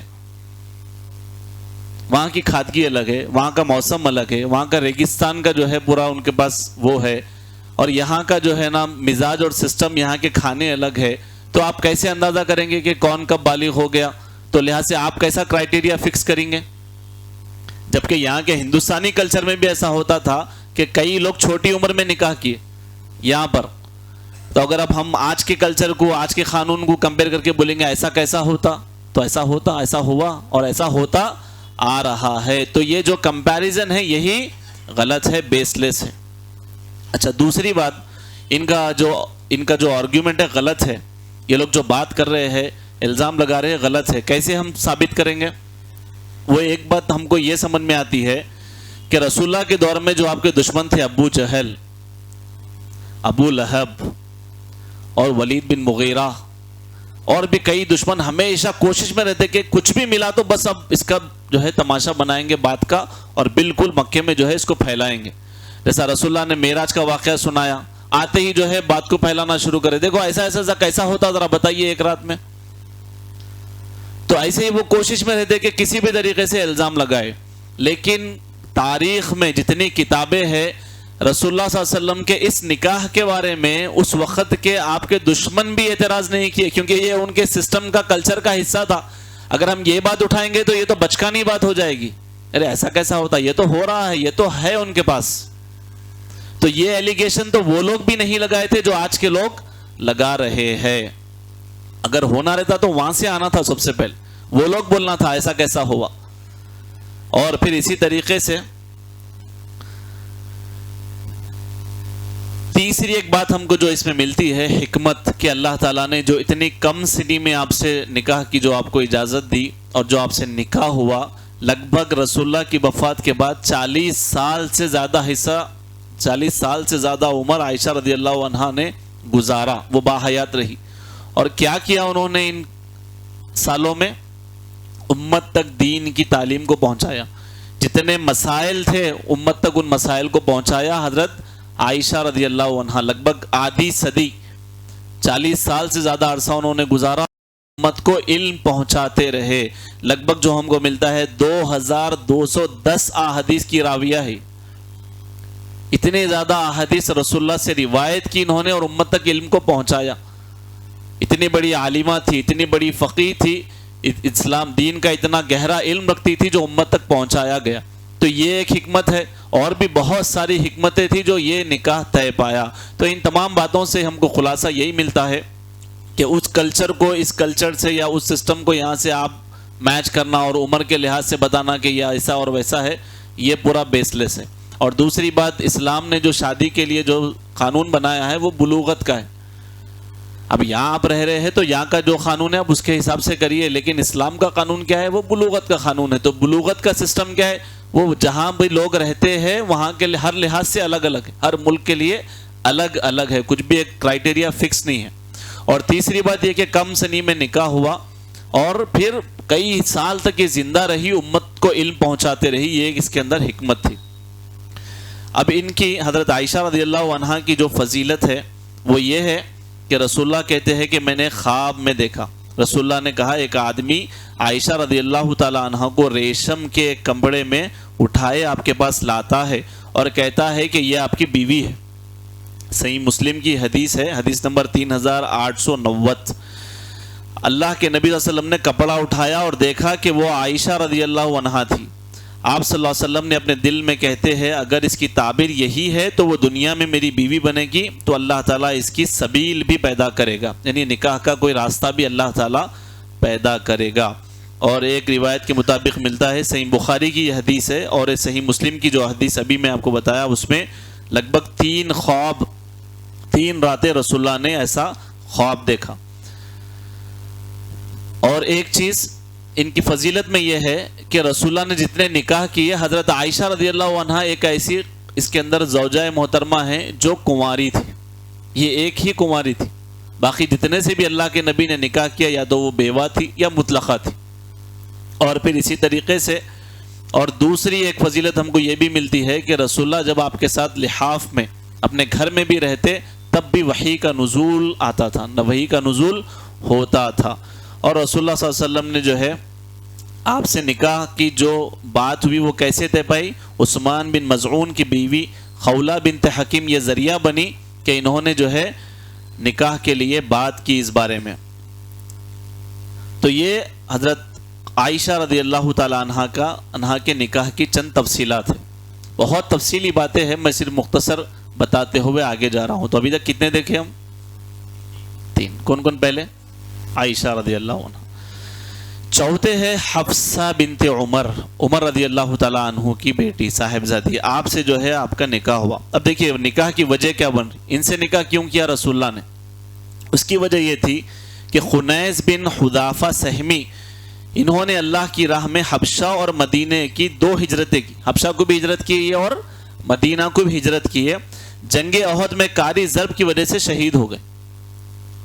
A: وہاں کی کھادگی الگ ہے، وہاں کا موسم الگ ہے، وہاں کا ریگستان کا جو ہے پورا ان کے پاس وہ ہے، اور یہاں کا جو ہے نا مزاج اور سسٹم، یہاں کے کھانے الگ ہے. تو آپ کیسے اندازہ کریں گے کہ کون کب بالغ ہو گیا؟ تو لہٰذا سے آپ کیسا کرائٹیریا فکس کریں گے؟ جبکہ یہاں کے ہندوستانی کلچر میں بھی ایسا ہوتا تھا کہ کئی لوگ چھوٹی عمر میں نکاح کیے یہاں پر. تو اگر اب ہم آج کے کلچر کو، آج کے قانون کو کمپیئر کر کے بولیں گے ایسا کیسا ہوتا، تو ایسا ہوتا، ایسا ہوا اور ایسا ہوتا آ رہا ہے. تو یہ جو کمپیریزن ہے یہی غلط ہے، بیس لیس ہے. اچھا، دوسری بات، ان کا جو آرگیومنٹ ہے غلط ہے. یہ لوگ جو بات کر رہے ہیں، الزام لگا رہے ہیں، غلط ہے. کیسے ہم ثابت کریں گے؟ وہ ایک بات ہم کو یہ سمجھ میں آتی ہے کہ رسول اللہ کے دور میں جو آپ کے دشمن تھے، ابو جہل، ابو لہب اور ولید بن مغیرہ اور بھی کئی دشمن، ہمیشہ کوشش میں رہتے کہ کچھ بھی ملا تو بس اب اس کا جو ہے تماشا بنائیں گے بات کا، اور بالکل مکے میں جو ہے اس کو پھیلائیں گے. جیسا رسول اللہ نے معراج کا واقعہ سنایا، آتے ہی جو ہے بات کو پھیلانا شروع کرے، دیکھو ایسا ایسا کیسا ہوتا ذرا بتائیے ایک رات میں. تو ایسے ہی وہ کوشش میں رہتے کہ کسی بھی طریقے سے الزام لگائے. لیکن تاریخ میں جتنی کتابیں ہیں، رسول اللہ صلی اللہ علیہ وسلم کے اس نکاح کے بارے میں اس وقت کے آپ کے دشمن بھی اعتراض نہیں کیے، کیونکہ یہ ان کے سسٹم کا، کلچر کا حصہ تھا. اگر ہم یہ بات اٹھائیں گے تو یہ تو بچکانی بات ہو جائے گی، ارے ایسا کیسا ہوتا، یہ تو ہو رہا ہے، یہ تو ہے ان کے پاس. تو یہ ایلیگیشن تو وہ لوگ بھی نہیں لگائے تھے جو آج کے لوگ لگا رہے ہیں. اگر ہونا رہتا تو وہاں سے آنا تھا سب سے پہلے، وہ لوگ بولنا تھا ایسا کیسا ہوا. اور پھر اسی طریقے سے تیسری ایک بات ہم کو جو اس میں ملتی ہے، حکمت، کہ اللہ تعالیٰ نے جو اتنی کم سنی میں آپ سے نکاح کی جو آپ کو اجازت دی، اور جو آپ سے نکاح ہوا، لگ بھگ رسول اللہ کی وفات کے بعد 40 سال سے زیادہ حصہ، 40 سال سے زیادہ عمر عائشہ رضی اللہ عنہا نے گزارا، وہ باحیات رہی. اور کیا کیا انہوں نے ان سالوں میں؟ امت تک دین کی تعلیم کو پہنچایا. جتنے مسائل تھے امت تک ان مسائل کو پہنچایا حضرت عائشہ رضی اللہ عنہا. لگ بھگ آدھی صدی، 40 سال سے زیادہ عرصہ انہوں نے گزارا، امت کو علم پہنچاتے رہے. لگ بھگ جو ہم کو ملتا ہے 2210 احادیث کی راویہ ہے. اتنے زیادہ احادیث رسول اللہ سے روایت کی انہوں نے اور امت تک علم کو پہنچایا. اتنی بڑی عالمہ تھی, اتنی بڑی فقیہ تھی, اسلام دین کا اتنا گہرا علم رکھتی تھی جو امت تک پہنچایا گیا. تو یہ ایک حکمت ہے, اور بھی بہت ساری حکمتیں تھی جو یہ نکاح طے پایا. تو ان تمام باتوں سے ہم کو خلاصہ یہی ملتا ہے کہ اس کلچر کو اس کلچر سے یا اس سسٹم کو یہاں سے آپ میچ کرنا اور عمر کے لحاظ سے بتانا کہ یہ ایسا اور ویسا ہے, یہ پورا بیس لیس ہے. اور دوسری بات, اسلام نے جو شادی کے لیے جو قانون بنایا ہے وہ بلوغت کا ہے. اب یہاں آپ رہ رہے ہیں تو یہاں کا جو قانون ہے آپ اس کے حساب سے کریے, لیکن اسلام کا قانون کیا ہے, وہ بلوغت کا قانون ہے. تو بلوغت کا سسٹم کیا ہے, وہ جہاں بھی لوگ رہتے ہیں وہاں کے ہر لحاظ سے الگ الگ ہے, ہر ملک کے لیے الگ الگ ہے, کچھ بھی ایک کرائٹیریا فکس نہیں ہے. اور تیسری بات یہ کہ کم سنی میں نکاح ہوا اور پھر کئی سال تک یہ زندہ رہی, امت کو علم پہنچاتے رہی, یہ اس کے اندر حکمت تھی. اب ان کی حضرت عائشہ رضی اللہ عنہا کی جو فضیلت ہے وہ یہ ہے کہ رسول اللہ کہتے ہیں کہ میں نے خواب میں دیکھا, رسول اللہ نے کہا ایک آدمی عائشہ رضی اللہ تعالی عنہ کو ریشم کے کمبڑے میں اٹھائے آپ کے پاس لاتا ہے اور کہتا ہے کہ یہ آپ کی بیوی ہے. صحیح مسلم کی حدیث ہے, حدیث نمبر 3890. اللہ کے نبی صلی اللہ علیہ وسلم نے کپڑا اٹھایا اور دیکھا کہ وہ عائشہ رضی اللہ عنہا تھی. آپ صلی اللہ علیہ وسلم نے اپنے دل میں کہتے ہیں اگر اس کی تعبیر یہی ہے تو وہ دنیا میں میری بیوی بنے گی تو اللہ تعالیٰ اس کی سبیل بھی پیدا کرے گا, یعنی نکاح کا کوئی راستہ بھی اللہ تعالیٰ پیدا کرے گا. اور ایک روایت کے مطابق ملتا ہے, صحیح بخاری کی یہ حدیث ہے, اور صحیح مسلم کی جو حدیث ابھی میں آپ کو بتایا اس میں لگ بھگ 3 خواب 3 راتیں رسول اللہ نے ایسا خواب دیکھا. اور ایک چیز ان کی فضیلت میں یہ ہے کہ رسول اللہ نے جتنے نکاح کیے, حضرت عائشہ رضی اللہ عنہا ایک ایسی اس کے اندر زوجہ محترمہ ہیں جو کنواری تھی, یہ ایک ہی کنواری تھی. باقی جتنے سے بھی اللہ کے نبی نے نکاح کیا یا تو وہ بیوہ تھی یا مطلقہ تھی. اور پھر اسی طریقے سے اور دوسری ایک فضیلت ہم کو یہ بھی ملتی ہے کہ رسول اللہ جب آپ کے ساتھ لحاف میں اپنے گھر میں بھی رہتے تب بھی وحی کا نزول آتا تھا, نہ وحی کا نزول ہوتا تھا. اور رسول اللہ صلی اللہ علیہ وسلم نے جو ہے آپ سے نکاح کی جو بات ہوئی وہ کیسے طے پائی, عثمان بن مظعون کی بیوی خولہ بنت حکیم یہ ذریعہ بنی کہ انہوں نے جو ہے نکاح کے لیے بات کی اس بارے میں. تو یہ حضرت عائشہ رضی اللہ تعالی عنہا کے نکاح کی چند تفصیلات ہیں. بہت تفصیلی باتیں ہیں, میں صرف مختصر بتاتے ہوئے آگے جا رہا ہوں. تو ابھی تک کتنے دیکھے ہم؟ 3. کون کون پہلے؟ عائشہ رضی اللہ عنہ. چوتھے ہے حفصہ بنت عمر, عمر رضی اللہ تعالیٰ عنہ کی بیٹی صاحبزادی, آپ سے جو ہے آپ کا نکاح ہوا. اب دیکھیے نکاح کی وجہ کیا بن رہی, ان سے نکاح کیوں کیا رسول اللہ نے؟ اس کی وجہ یہ تھی کہ خنیس بن حذافہ سہمی انہوں نے اللہ کی راہ میں حبشہ اور مدینے کی 2 ہجرتیں کی. حبشہ کو بھی ہجرت کی ہے اور مدینہ کو بھی ہجرت کی ہے. جنگ احد میں کاری ضرب کی وجہ سے شہید ہو گئے,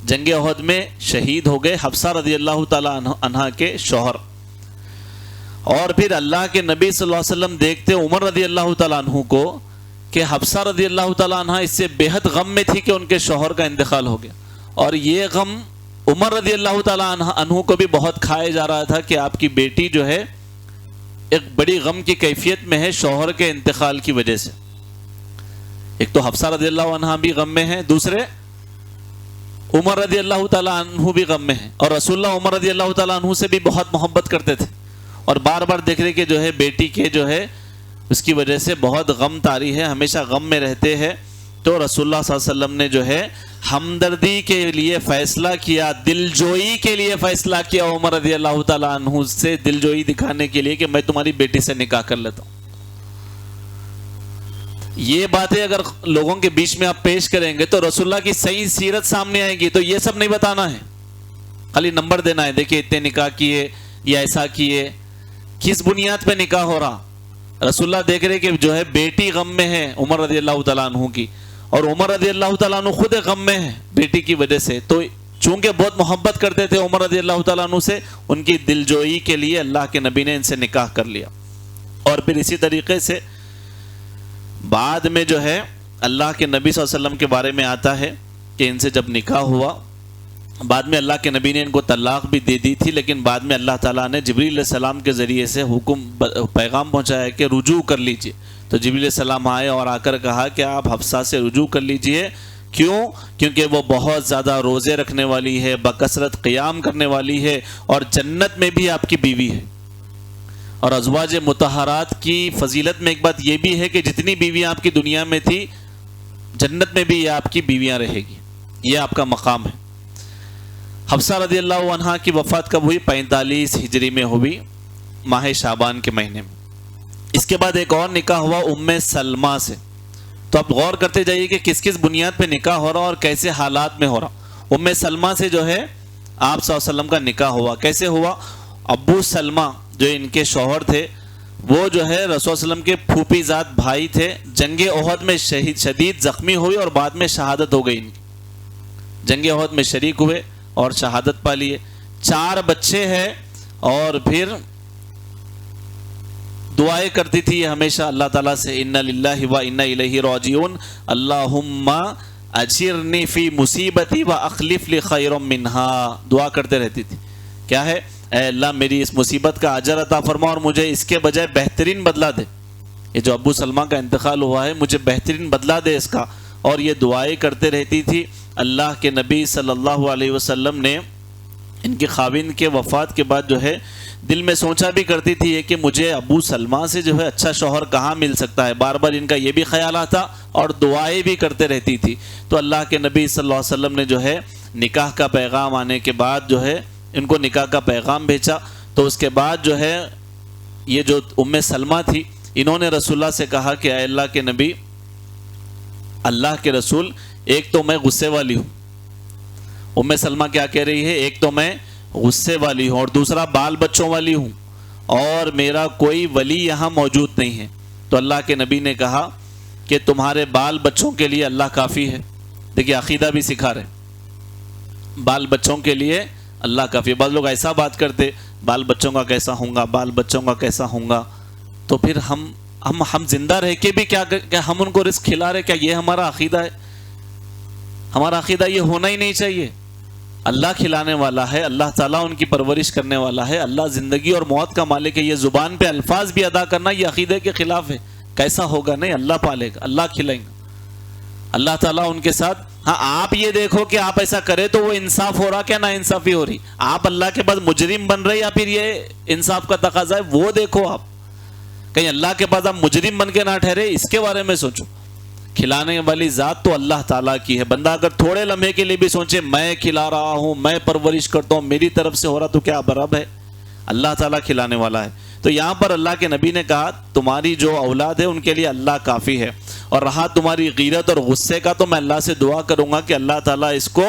A: جنگ احد میں شہید ہو گئے حفصہ رضی اللہ تعالیٰ عنہ کے شوہر. اور پھر اللہ کے نبی صلی اللہ علیہ وسلم دیکھتے عمر رضی اللہ تعالیٰ عنہ کو کہ حفصہ رضی اللہ تعالیٰ عنہ اس سے بےحد غم میں تھی کہ ان کے شوہر کا انتقال ہو گیا, اور یہ غم عمر رضی اللہ تعالیٰ عنہ کو بھی بہت کھائے جا رہا تھا کہ آپ کی بیٹی جو ہے ایک بڑی غم کی کیفیت میں ہے شوہر کے انتقال کی وجہ سے. ایک تو حفصہ رضی اللہ عنہ بھی غم میں ہے, دوسرے عمر رضی اللہ تعالیٰ عنہ بھی غم میں ہیں. اور رسول اللہ عمر رضی اللہ تعالیٰ عنہ سے بھی بہت محبت کرتے تھے, اور بار بار دیکھ رہے کہ جو ہے بیٹی کے جو ہے اس کی وجہ سے بہت غم طاری ہے, ہمیشہ غم میں رہتے ہیں. تو رسول اللہ صلی اللہ علیہ وسلم نے جو ہے ہمدردی کے لیے فیصلہ کیا, دلجوئی کے لیے فیصلہ کیا عمر رضی اللہ تعالیٰ عنہ سے, دلجوئی دکھانے کے لیے کہ میں تمہاری بیٹی سے نکاح کر لیتا ہوں. یہ باتیں اگر لوگوں کے بیچ میں آپ پیش کریں گے تو رسول اللہ کی صحیح سیرت سامنے آئے گی. تو یہ سب نہیں بتانا ہے, خالی نمبر دینا ہے, دیکھیے اتنے نکاح کیے یا ایسا کیے, کس بنیاد پہ نکاح ہو رہا. رسول اللہ دیکھ رہے کہ جو ہے بیٹی غم میں ہے عمر رضی اللہ تعالیٰ عنہ کی, اور عمر رضی اللہ تعالیٰ عنہ خود غم میں ہے بیٹی کی وجہ سے. تو چونکہ بہت محبت کرتے تھے عمر رضی اللہ تعالیٰ عنہ سے, ان کی دلجوئی کے لیے اللہ کے نبی نے ان سے نکاح کر لیا. اور پھر اسی طریقے سے بعد میں جو ہے اللہ کے نبی صلی اللہ علیہ وسلم کے بارے میں آتا ہے کہ ان سے جب نکاح ہوا بعد میں اللہ کے نبی نے ان کو طلاق بھی دے دی تھی، لیکن بعد میں اللہ تعالیٰ نے جبریل علیہ السلام کے ذریعے سے پیغام پہنچایا کہ رجوع کر لیجئے. تو جبریل علیہ السلام آئے اور آ کر کہا کہ آپ حفصہ سے رجوع کر لیجئے. کیوں؟ کیونکہ وہ بہت زیادہ روزے رکھنے والی ہے، بکثرت قیام کرنے والی ہے، اور جنت میں بھی آپ کی بیوی ہے. اور ازواج مطہرات کی فضیلت میں ایک بات یہ بھی ہے کہ جتنی بیویاں آپ کی دنیا میں تھی، جنت میں بھی یہ آپ کی بیویاں رہے گی. یہ آپ کا مقام ہے. حفصہ رضی اللہ عنہا کی وفات کب ہوئی؟ 45 ہجری میں ہوئی، ماہ شعبان کے مہینے میں. اس کے بعد ایک اور نکاح ہوا ام سلمہ سے. تو آپ غور کرتے جائیے کہ کس کس بنیاد پہ نکاح ہو رہا اور کیسے حالات میں ہو رہا. ام سلمہ سے جو ہے آپ صلی اللہ علیہ وسلم کا نکاح ہوا. کیسے ہوا؟ ابو سلمہ جو ان کے شوہر تھے، وہ جو ہے رسول صلی اللہ علیہ وسلم کے پھوپھی زاد بھائی تھے. جنگ احد میں شدید زخمی ہوئی اور بعد میں شہادت ہو گئی ان کی. جنگ احد میں شریک ہوئے اور شہادت پا لیے. 4 بچے ہیں، اور پھر دعائیں کرتی تھی ہمیشہ اللہ تعالیٰ سے، انا للہ و انا الیہ راجعون، اللہم اجرنی فی مصیبتی و اخلف لی خیر منہا. دعا کرتے رہتی تھی. کیا ہے؟ اے اللہ میری اس مصیبت کا اجر عطا فرما اور مجھے اس کے بجائے بہترین بدلہ دے. یہ جو ابو سلمہ کا انتقال ہوا ہے، مجھے بہترین بدلہ دے اس کا. اور یہ دعائیں کرتے رہتی تھی. اللہ کے نبی صلی اللہ علیہ وسلم نے ان کے خاوند کے وفات کے بعد جو ہے دل میں سوچا بھی کرتی تھی کہ مجھے ابو سلمہ سے جو ہے اچھا شوہر کہاں مل سکتا ہے. بار بار ان کا یہ بھی خیال آتا اور دعائیں بھی کرتے رہتی تھی. تو اللہ کے نبی صلی اللہ علیہ وسلم نے جو ہے نکاح کا پیغام آنے کے بعد جو ہے ان کو نکاح کا پیغام بھیجا. تو اس کے بعد جو ہے یہ جو ام سلمہ تھی، انہوں نے رسول اللہ سے کہا کہ اے اللہ کے نبی، اللہ کے رسول، ایک تو میں غصے والی ہوں. ام سلمہ کیا کہہ رہی ہے؟ ایک تو میں غصے والی ہوں، اور دوسرا بال بچوں والی ہوں، اور میرا کوئی ولی یہاں موجود نہیں ہے. تو اللہ کے نبی نے کہا کہ تمہارے بال بچوں کے لیے اللہ کافی ہے. دیکھیے عقیدہ بھی سکھا رہے، بال بچوں کے لیے اللہ کافی ہے. بعض لوگ ایسا بات کرتے، بال بچوں کا کیسا ہوں گا، بال بچوں کا کیسا ہوں گا. تو پھر ہم زندہ رہ کے بھی کیا ہم ان کو رزق کھلا رہے؟ کیا یہ ہمارا عقیدہ ہے؟ ہمارا عقیدہ یہ ہونا ہی نہیں چاہیے. اللہ کھلانے والا ہے، اللہ تعالیٰ ان کی پرورش کرنے والا ہے، اللہ زندگی اور موت کا مالک ہے. یہ زبان پہ الفاظ بھی ادا کرنا یہ عقیدے کے خلاف ہے. کیسا ہوگا؟ نہیں، اللہ پالے گا، اللہ کھلائیں گا، اللہ تعالیٰ ان کے ساتھ. ہاں آپ یہ دیکھو کہ آپ ایسا کرے تو وہ انصاف ہو رہا کیا نا انصافی ہو رہی؟ آپ اللہ کے پاس مجرم بن رہے یا پھر یہ انصاف کا تقاضا ہے؟ وہ دیکھو آپ، کہیں اللہ کے پاس آپ مجرم بن کے نہ ٹھہرے. اس کے بارے میں سوچو. کھلانے والی ذات تو اللہ تعالیٰ کی ہے. بندہ اگر تھوڑے لمحے کے لیے بھی سوچے میں کھلا رہا ہوں، میں پرورش کرتا ہوں، میری طرف سے ہو رہا، تو کیا برب ہے؟ اللہ تعالیٰ کھلانے والا ہے. تو یہاں پر اللہ کے نبی نے کہا تمہاری جو اولاد ہے ان کے لیے اللہ کافی ہے. اور رہا تمہاری غیرت اور غصے کا، تو میں اللہ سے دعا کروں گا کہ اللہ تعالیٰ اس کو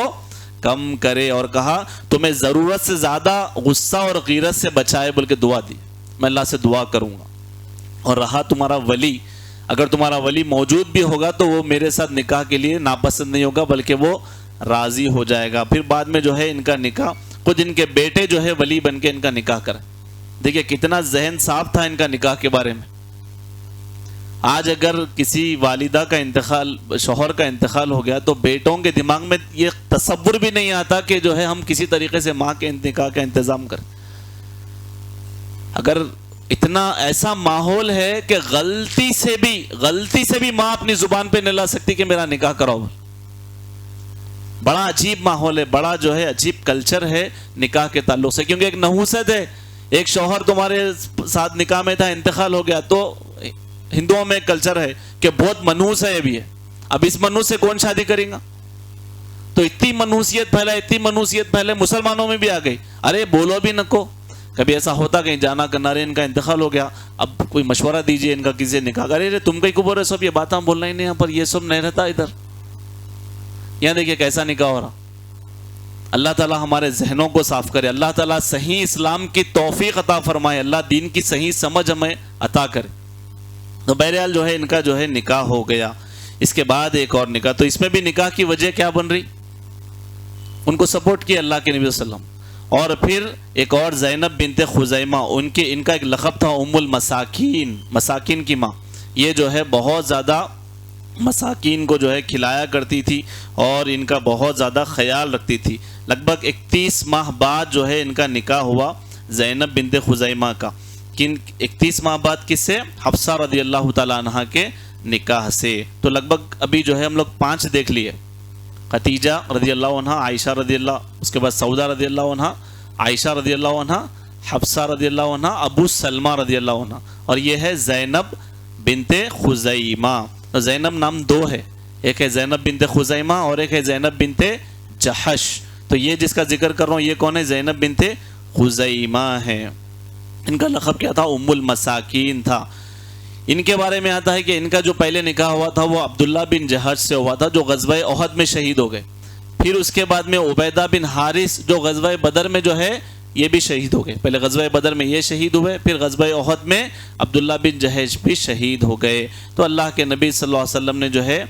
A: کم کرے. اور کہا تمہیں ضرورت سے زیادہ غصہ اور غیرت سے بچائے، بلکہ دعا دی، میں اللہ سے دعا کروں گا. اور رہا تمہارا ولی، اگر تمہارا ولی موجود بھی ہوگا تو وہ میرے ساتھ نکاح کے لیے ناپسند نہیں ہوگا، بلکہ وہ راضی ہو جائے گا. پھر بعد میں جو ہے ان کا نکاح خود ان کے بیٹے جو ہے ولی بن کے ان کا نکاح کریں. دیکھیے کتنا ذہن صاف تھا ان کا نکاح کے بارے میں. آج اگر کسی والدہ کا انتقال، شوہر کا انتقال ہو گیا، تو بیٹوں کے دماغ میں یہ تصور بھی نہیں آتا کہ جو ہے ہم کسی طریقے سے ماں کے نکاح کا انتظام کریں. اگر اتنا ایسا ماحول ہے کہ غلطی سے بھی ماں اپنی زبان پہ نہیں لا سکتی کہ میرا نکاح کراؤ. بڑا عجیب ماحول ہے، بڑا جو ہے عجیب کلچر ہے نکاح کے تعلق سے. کیونکہ ایک نحوست ہے، ایک شوہر تمہارے ساتھ نکاح میں تھا، انتقال ہو گیا، تو ہندوؤں میں ایک کلچر ہے کہ بہت منحوس ہے یہ بھی ہے. اب اس منحوس سے کون شادی کریں گا؟ تو اتنی منحوسیت پہلے مسلمانوں میں بھی آ گئی. ارے بولو بھی نکو. کبھی ایسا ہوتا کہیں جانا کرنا رہے، ان کا انتقال ہو گیا، اب کوئی مشورہ دیجئے ان کا کسی نکاح. ارے تم کہیں کو بول رہے سب یہ بات ہم بولنا ہی نہیں، یہاں پر یہ سب نہیں رہتا ادھر. یہاں دیکھیے کیسا نکاح ہو رہا. اللہ تعالیٰ ہمارے ذہنوں کو صاف کرے، اللہ تعالیٰ صحیح اسلام کی توفیق عطا فرمائے، اللہ دین کی صحیح سمجھ ہمیں عطا کرے. تو بہرحال جو ہے ان کا جو ہے نکاح ہو گیا. اس کے بعد ایک اور نکاح، تو اس میں بھی نکاح کی وجہ کیا بن رہی؟ ان کو سپورٹ کیا اللہ کے نبی صلی اللہ علیہ وسلم. اور پھر ایک اور زینب بنت خزیمہ، ان کا ایک لقب تھا ام المساکین، مساکین کی ماں. یہ جو ہے بہت زیادہ مساکین کو جو ہے کھلایا کرتی تھی اور ان کا بہت زیادہ خیال رکھتی تھی۔ لگ بھگ 31 ماہ بعد جو ہے ان کا نکاح ہوا زینب بنت خزیمہ کا۔ کن 31 ماہ بعد کس سے؟ حفصہ رضی اللہ تعالیٰ عنہ کے نکاح سے۔ تو لگ بھگ ابھی جو ہے ہم لوگ 5 دیکھ لیے، خدیجہ رضی اللہ عنہ، عائشہ رضی اللہ، اس کے بعد سودا رضی اللہ عنہ، عائشہ رضی اللہ عنہ، حفصہ رضی اللہ عنہ، ابو سلمہ رضی اللہ عنہ، اور یہ ہے زینب بنت خزیمہ۔ زینب نام 2 ہے، ایک ہے زینب بنت خزیمہ اور ایک ہے زینب بنت جحش۔ تو یہ جس کا ذکر کر رہا ہوں یہ کون ہے؟ زینب بنت خزیمہ ہے۔ ان کا لقب کیا تھا؟ ام المساکین تھا۔ ان کے بارے میں آتا ہے کہ ان کا جو پہلے نکاح ہوا تھا وہ عبداللہ بن جحش سے ہوا تھا، جو غزوہ احد میں شہید ہو گئے۔ پھر اس کے بعد میں عبیدہ بن حارث جو غزوہ بدر میں جو ہے یہ بھی شہید ہو گئے۔ پہلے غزوہ بدر میں یہ شہید ہوئے، پھر غزوہ احد میں عبداللہ بن جحش بھی شہید ہو گئے۔ تو اللہ کے نبی صلی اللہ علیہ وسلم نے جو ہے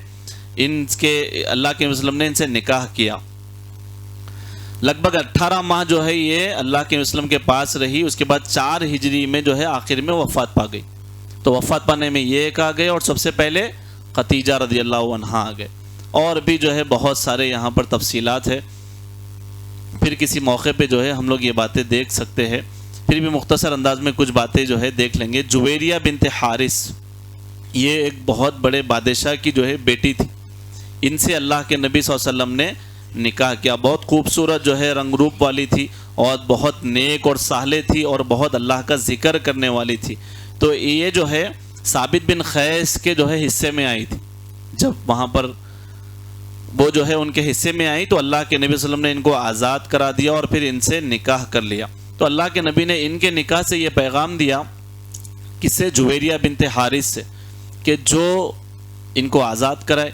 A: اللہ کے وسلم نے ان سے نکاح کیا۔ لگ بھگ 18 ماہ جو ہے یہ اللہ کے وسلم کے پاس رہی۔ اس کے بعد 4 ہجری میں جو ہے آخر میں وفات پا گئی۔ تو وفات پانے میں یہ ایک آ گئے اور سب سے پہلے خدیجہ رضی اللہ عنہا آ گئے۔ اور بھی جو ہے بہت سارے یہاں پر تفصیلات ہے، پھر کسی موقع پہ جو ہے ہم لوگ یہ باتیں دیکھ سکتے ہیں۔ پھر بھی مختصر انداز میں کچھ باتیں جو ہے دیکھ لیں گے۔ جویریہ بنت حارث یہ ایک بہت بڑے بادشاہ کی جو ہے بیٹی تھی۔ ان سے اللہ کے نبی صلی اللہ علیہ وسلم نے نکاح کیا۔ بہت خوبصورت جو ہے رنگ روپ والی تھی اور بہت نیک اور صالح تھی اور بہت اللہ کا ذکر کرنے والی تھی۔ تو یہ جو ہے ثابت بن قیس کے جو ہے حصے میں آئی تھی۔ جب وہاں پر وہ جو ہے ان کے حصے میں آئی تو اللہ کے نبی صلی اللہ علیہ وسلم نے ان کو آزاد کرا دیا اور پھر ان سے نکاح کر لیا۔ تو اللہ کے نبی نے ان کے نکاح سے یہ پیغام دیا، کس سے؟ جویریہ بنت حارث سے، کہ جو ان کو آزاد کرائے،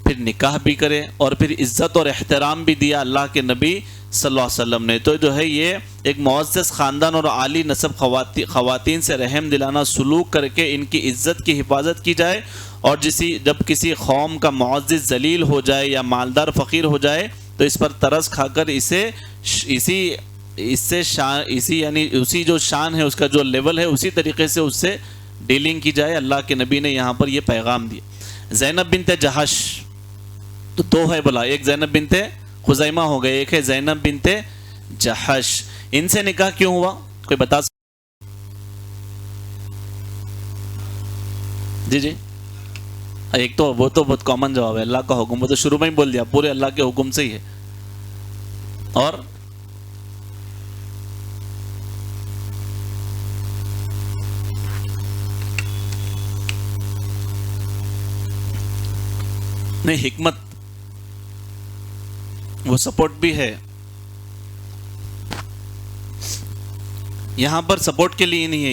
A: پھر نکاح بھی کرے اور پھر عزت اور احترام بھی دیا اللہ کے نبی صلی اللہ علیہ وسلم نے۔ تو جو ہے یہ ایک معزز خاندان اور عالی نسب خواتین سے رحم دلانا سلوک کر کے ان کی عزت کی حفاظت کی جائے، اور جب کسی قوم کا معزز ذلیل ہو جائے یا مالدار فقیر ہو جائے تو اس پر ترس کھا کر اسی جو شان ہے، اس کا جو لیول ہے، اسی طریقے سے اس سے ڈیلنگ کی جائے۔ اللہ کے نبی نے یہاں پر یہ پیغام دیا۔ زینب بنت جحش تو 2 ہے بولا، ایک زینب بنت خزیمہ ہو گئے، ایک ہے زینب بنت جحش۔ ان سے نکاح کیوں ہوا؟ کوئی بتا سکتا؟ جی ایک تو وہ تو بہت کامن جواب ہے، اللہ کا حکم، وہ تو شروع میں ہی بول دیا، پورے اللہ کے حکم سے ہی ہے۔ اور نہیں، حکمت وہ سپورٹ بھی ہے یہاں پر، سپورٹ کے لیے نہیں ہے،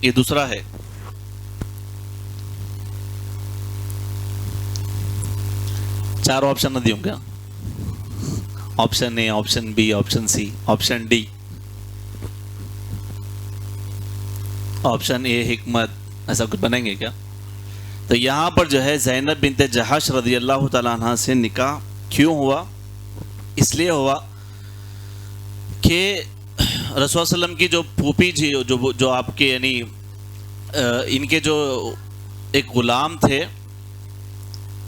A: یہ دوسرا ہے۔ چار آپشن نہ دیوں گا، option A, option B, option C, option D. Option A حکمت، ایسا کچھ بنیں گے کیا؟ تو یہاں پر جو ہے زینب بنت جحش رضی اللہ تعالیٰ عنہ سے نکاح کیوں ہوا؟ اس لیے ہوا کہ رسول اللہ علیہ وسلم کی جو پھوپھی تھی، جو آپ کے یعنی ان کے جو ایک غلام تھے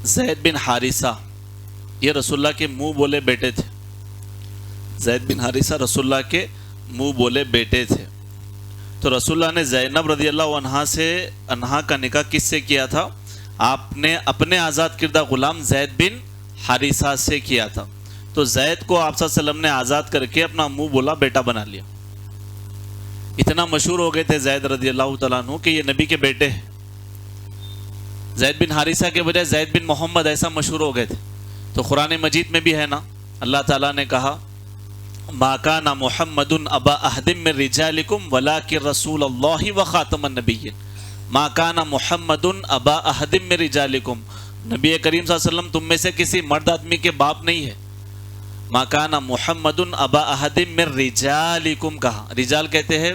A: زید بن حارثہ، یہ رسول اللہ کے منہ بولے بیٹے تھے۔ زید بن حارثہ رسول اللہ کے منہ بولے بیٹے تھے۔ تو رسول اللہ نے زینب رضی اللہ عنہا کا نکاح کس سے کیا تھا؟ آپ نے اپنے آزاد کردہ غلام زید بن حارثہ سے کیا تھا۔ تو زید کو آپ صلی اللہ علیہ وسلم نے آزاد کر کے اپنا منہ بولا بیٹا بنا لیا۔ اتنا مشہور ہو گئے تھے زید رضی اللہ تعالیٰ عنہ کہ یہ نبی کے بیٹے ہیں۔ زید بن حارثہ کے بجائے زید بن محمد ایسا مشہور ہو گئے تھے۔ تو قرآن مجید میں بھی ہے نا، اللہ تعالیٰ نے کہا ما کان محمد ابا احد من رجالکم ولکن رسول اللہ وخاتم النبیین۔ ما کان محمد ابا احد من رجالکم، نبی کریم صلی اللہ علیہ وسلم تم میں سے کسی مرد آدمی کے باپ نہیں ہے۔ ما کان محمد ابا احد من رجالکم کہا، رجال کہتے ہیں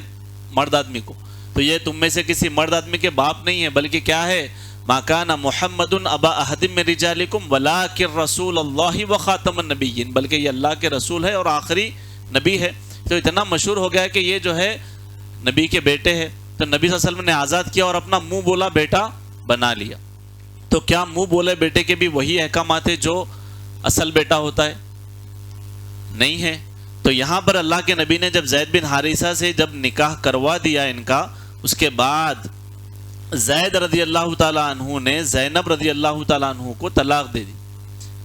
A: مرد آدمی کو، تو یہ تم میں سے کسی مرد آدمی کے باپ نہیں ہے، بلکہ کیا ہے؟ ما کان محمد ابا احد من رجالکم ولکن رسول اللہ وخاتم النبیین، بلکہ یہ اللہ کے رسول ہے اور آخری نبی ہے۔ تو اتنا مشہور ہو گیا کہ یہ جو ہے نبی کے بیٹے ہیں۔ تو نبی صلی اللہ علیہ وسلم نے آزاد کیا اور اپنا منہ بولا بیٹا بنا لیا۔ تو کیا منہ بولے بیٹے کے بھی وہی احکامات ہیں جو اصل بیٹا ہوتا ہے؟ نہیں ہے۔ تو یہاں پر اللہ کے نبی نے جب زید بن حارثہ سے جب نکاح کروا دیا ان کا، اس کے بعد زید رضی اللہ تعالیٰ عنہ نے زینب رضی اللہ تعالیٰ عنہ کو طلاق دے دی۔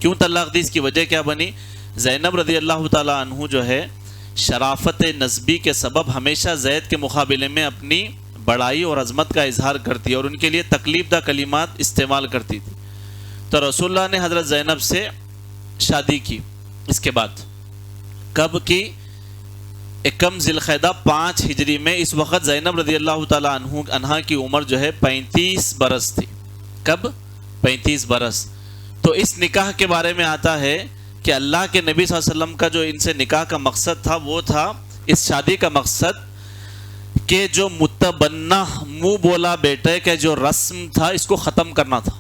A: کیوں طلاق دی؟ اس کی وجہ کیا بنی؟ زینب رضی اللہ تعالیٰ عنہ جو ہے شرافت نسبی کے سبب ہمیشہ زید کے مقابلے میں اپنی بڑائی اور عظمت کا اظہار کرتی اور ان کے لیے تکلیف دہ کلمات استعمال کرتی تھی۔ تو رسول اللہ نے حضرت زینب سے شادی کی۔ اس کے بعد کب کی؟ یکم ذی القعدہ 5 ہجری میں۔ اس وقت زینب رضی اللہ تعالیٰ عنہا کی عمر جو ہے 35 برس تھی۔ کب؟ 35 برس۔ تو اس نکاح کے بارے میں آتا ہے کہ اللہ کے نبی صلی اللہ علیہ وسلم کا جو ان سے نکاح کا مقصد تھا وہ تھا، اس شادی کا مقصد کہ جو متبنہ منہ بولا بیٹے کا جو رسم تھا اس کو ختم کرنا تھا،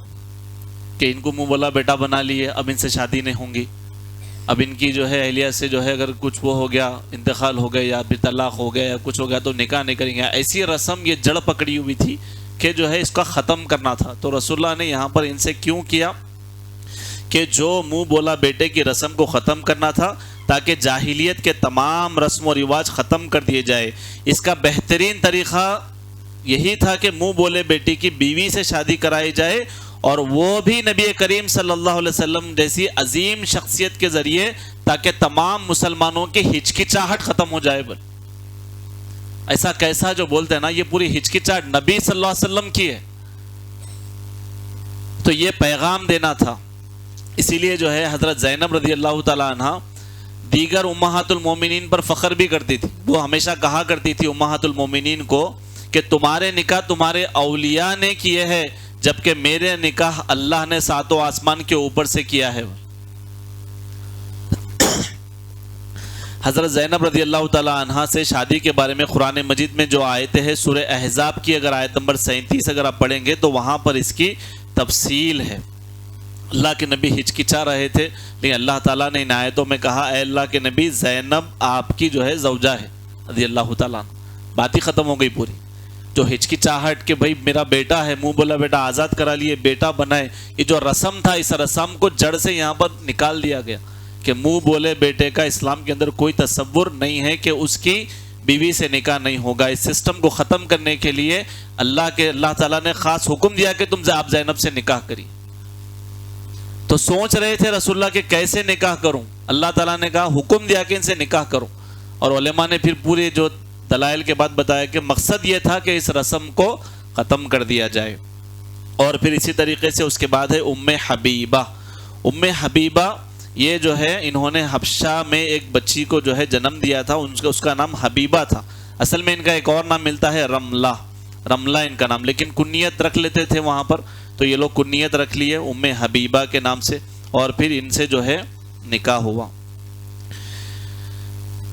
A: کہ ان کو منہ بولا بیٹا بنا لیے، اب ان سے شادی نہیں ہوں گی، اب ان کی جو ہے اہلیہ سے جو ہے اگر کچھ وہ ہو گیا، انتقال ہو گیا یا پھر طلاق ہو گیا یا کچھ ہو گیا تو نکاح نہیں کریں گے۔ ایسی رسم یہ جڑ پکڑی ہوئی تھی کہ جو ہے اس کا ختم کرنا تھا۔ تو رسول اللہ نے یہاں پر ان سے کیوں کیا کہ جو منہ بولا بیٹے کی رسم کو ختم کرنا تھا تاکہ جاہلیت کے تمام رسم و رواج ختم کر دیے جائے۔ اس کا بہترین طریقہ یہی تھا کہ منہ بولے بیٹی کی بیوی سے شادی کرائی جائے، اور وہ بھی نبی کریم صلی اللہ علیہ وسلم جیسی عظیم شخصیت کے ذریعے، تاکہ تمام مسلمانوں کی ہچکچاہٹ ختم ہو جائے۔ ایسا کیسا جو بولتے ہیں نا، یہ پوری ہچکچاہٹ نبی صلی اللہ علیہ وسلم کی ہے۔ تو یہ پیغام دینا تھا، اسی لیے جو ہے حضرت زینب رضی اللہ تعالیٰ عنہ دیگر امہات المومنین پر فخر بھی کرتی تھی۔ وہ ہمیشہ کہا کرتی تھی امہات المومنین کو کہ تمہارے نکاح تمہارے اولیاء نے کیے ہیں، جبکہ میرے نکاح اللہ نے 7 آسمان کے اوپر سے کیا ہے۔ حضرت زینب رضی اللہ تعالیٰ عنہ سے شادی کے بارے میں قرآن مجید میں جو آیتیں ہیں، سورہ احزاب کی اگر آیت نمبر 37 اگر آپ پڑھیں گے تو وہاں پر اس کی تفصیل ہے۔ اللہ کے نبی ہچکچا رہے تھے، لیکن اللہ تعالیٰ نے ان آیتوں میں کہا اے اللہ کے نبی زینب آپ کی جو ہے زوجہ ہے رضی اللہ تعالیٰ عنہ۔ بات ہی ختم ہو گئی پوری۔ جو ہچکچاہٹ کہ بھائی میرا بیٹا ہے، منہ بولا بیٹا آزاد کرا لیے، بیٹا بنائے، یہ جو رسم تھا اس رسم کو جڑ سے یہاں پر نکال دیا گیا کہ منہ بولے بیٹے کا اسلام کے اندر کوئی تصور نہیں ہے کہ اس کی بیوی سے نکاح نہیں ہوگا۔ اس سسٹم کو ختم کرنے کے لیے اللہ تعالیٰ نے خاص حکم دیا کہ تم آپ زینب سے نکاح کریے۔ تو سوچ رہے تھے رسول اللہ کہ کیسے نکاح کروں، اللہ تعالیٰ نے کہا حکم دیا کہ ان سے نکاح کروں، اور علماء نے پھر پورے جو دلائل کے بعد بتایا کہ مقصد یہ تھا کہ اس رسم کو ختم کر دیا جائے۔ اور پھر اسی طریقے سے اس کے بعد ہے ام حبیبہ۔ ام حبیبہ یہ جو ہے انہوں نے حبشہ میں ایک بچی کو جو ہے جنم دیا تھا، اس کا نام حبیبہ تھا۔ اصل میں ان کا ایک اور نام ملتا ہے رملہ، رملہ ان کا نام، لیکن کنیت رکھ لیتے تھے وہاں پر، تو یہ لوگ کنیت رکھ لیے ام حبیبہ کے نام سے، اور پھر ان سے جو ہے نکاح ہوا۔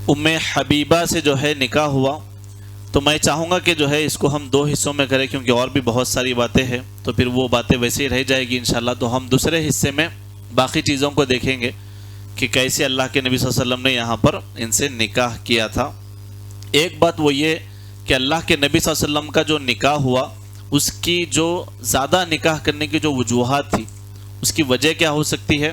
A: ام حبیبہ سے جو ہے نکاح ہوا۔ تو میں چاہوں گا کہ جو ہے اس کو ہم 2 حصوں میں کریں، کیونکہ اور بھی بہت ساری باتیں ہیں، تو پھر وہ باتیں ویسے ہی رہ جائے گی انشاءاللہ۔ تو ہم دوسرے حصے میں باقی چیزوں کو دیکھیں گے کہ کیسے اللہ کے نبی صلی اللہ علیہ وسلم نے یہاں پر ان سے نکاح کیا تھا۔ ایک بات وہ یہ کہ اللہ کے نبی صلی اللہ علیہ وسلم کا جو نکاح ہوا، اس کی جو زیادہ نکاح کرنے کی جو وجوہات تھی، اس کی وجہ کیا ہو سکتی ہے؟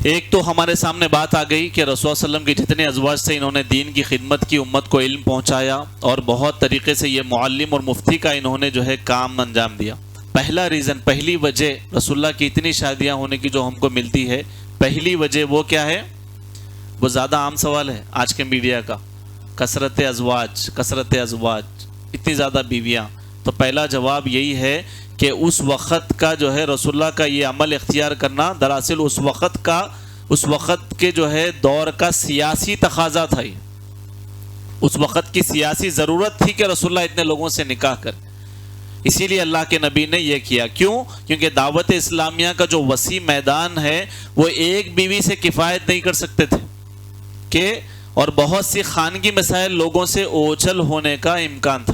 A: ایک تو ہمارے سامنے بات آ گئی کہ رسول اللہ صلی اللہ علیہ وسلم کے جتنے ازواج تھے انہوں نے دین کی خدمت کی، امت کو علم پہنچایا، اور بہت طریقے سے یہ معلم اور مفتی کا انہوں نے جو ہے کام انجام دیا۔ پہلا ریزن، پہلی وجہ رسول اللہ کی اتنی شادیاں ہونے کی جو ہم کو ملتی ہے، پہلی وجہ وہ کیا ہے؟ وہ زیادہ عام سوال ہے آج کے میڈیا کا، کثرت ازواج، کثرت ازواج، اتنی زیادہ بیویاں۔ تو پہلا جواب یہی ہے کہ اس وقت کا جو ہے رسول اللہ کا یہ عمل اختیار کرنا دراصل اس وقت کے جو ہے دور کا سیاسی تقاضا تھا۔ یہ اس وقت کی سیاسی ضرورت تھی کہ رسول اللہ اتنے لوگوں سے نکاح کریں، اسی لیے اللہ کے نبی نے یہ کیا۔ کیوں؟ کیونکہ دعوت اسلامیہ کا جو وسیع میدان ہے وہ ایک بیوی سے کفایت نہیں کر سکتے تھے اور بہت سی خانگی مسائل لوگوں سے اوجھل ہونے کا امکان تھا۔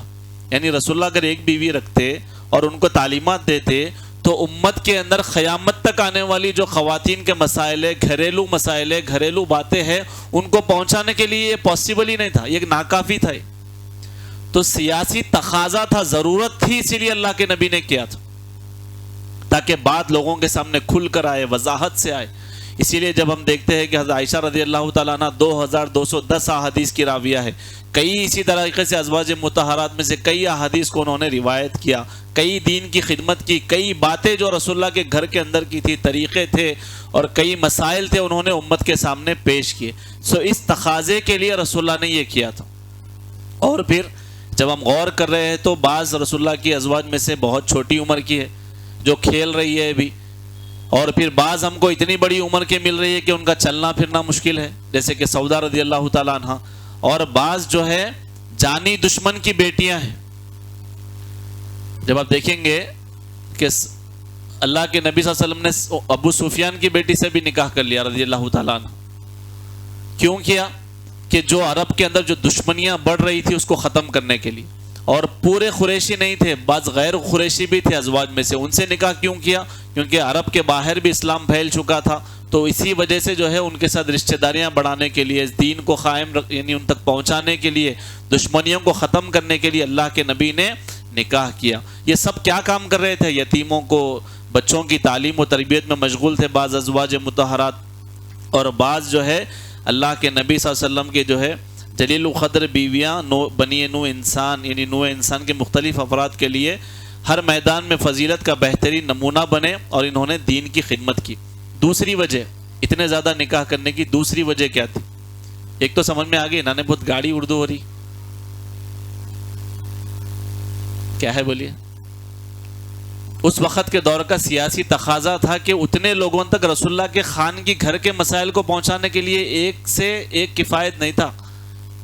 A: یعنی رسول اللہ اگر ایک بیوی رکھتے اور ان کو تعلیمات دیتے تو امت کے اندر قیامت تک آنے والی جو خواتین کے مسائل، گھریلو باتیں ہیں، ان کو پہنچانے کے لیے یہ پاسبل ہی نہیں تھا، یہ ناکافی تھا۔ تو سیاسی تقاضا تھا، ضرورت تھی، اسی لیے اللہ کے نبی نے کیا تھا، تاکہ بات لوگوں کے سامنے کھل کر آئے، وضاحت سے آئے۔ اسی لیے جب ہم دیکھتے ہیں کہ حضرت عائشہ رضی اللہ تعالیٰ عنہ 2210 احادیث کی راویہ ہے، کئی اسی طریقے سے ازواج مطہرات میں سے کئی احادیث کو انہوں نے روایت کیا، کئی دین کی خدمت کی، کئی باتیں جو رسول اللہ کے گھر کے اندر کی تھی، طریقے تھے اور کئی مسائل تھے، انہوں نے امت کے سامنے پیش کیے۔ اس تقاضے کے لیے رسول اللہ نے یہ کیا تھا۔ اور پھر جب ہم غور کر رہے ہیں تو بعض رسول اللہ کی ازواج میں سے بہت چھوٹی عمر کی ہے جو کھیل رہی ہے ابھی، اور پھر بعض ہم کو اتنی بڑی عمر کے مل رہی ہے کہ ان کا چلنا پھرنا مشکل ہے، جیسے کہ سودا رضی اللہ تعالیٰ عنہ، اور بعض جو ہے جانی دشمن کی بیٹیاں ہیں۔ جب آپ دیکھیں گے کہ اللہ کے نبی صلی اللہ علیہ وسلم نے ابو سفیان کی بیٹی سے بھی نکاح کر لیا رضی اللہ تعالیٰ عنہ۔ کیوں کیا؟ کہ جو عرب کے اندر جو دشمنیاں بڑھ رہی تھی اس کو ختم کرنے کے لیے، اور پورے قریشی نہیں تھے، بعض غیر قریشی بھی تھے ازواج میں سے، ان سے نکاح کیوں کیا؟ کیونکہ عرب کے باہر بھی اسلام پھیل چکا تھا، تو اسی وجہ سے جو ہے ان کے ساتھ رشتہ داریاں بڑھانے کے لیے، اس دین کو قائم یعنی ان تک پہنچانے کے لیے، دشمنیوں کو ختم کرنے کے لیے اللہ کے نبی نے نکاح کیا۔ یہ سب کیا کام کر رہے تھے؟ یتیموں کو، بچوں کی تعلیم و تربیت میں مشغول تھے بعض ازواج مطہرات، اور بعض جو ہے اللہ کے نبی صلی اللہ علیہ وسلم کے جو ہے جلیل القدر بیویاں بنی نو انسان، یعنی نو انسان کے مختلف افراد کے لیے ہر میدان میں فضیلت کا بہترین نمونہ بنے، اور انہوں نے دین کی خدمت کی۔ دوسری وجہ اتنے زیادہ نکاح کرنے کی دوسری وجہ کیا تھی؟ ایک تو سمجھ میں آگئی، انہوں نے بہت گاڑی اردو ہو رہی کیا ہے بولیے؟ اس وقت کے دور کا سیاسی تقاضا تھا کہ اتنے لوگوں تک رسول اللہ کے خان کی گھر کے مسائل کو پہنچانے کے لیے ایک سے ایک کفایت نہیں تھا،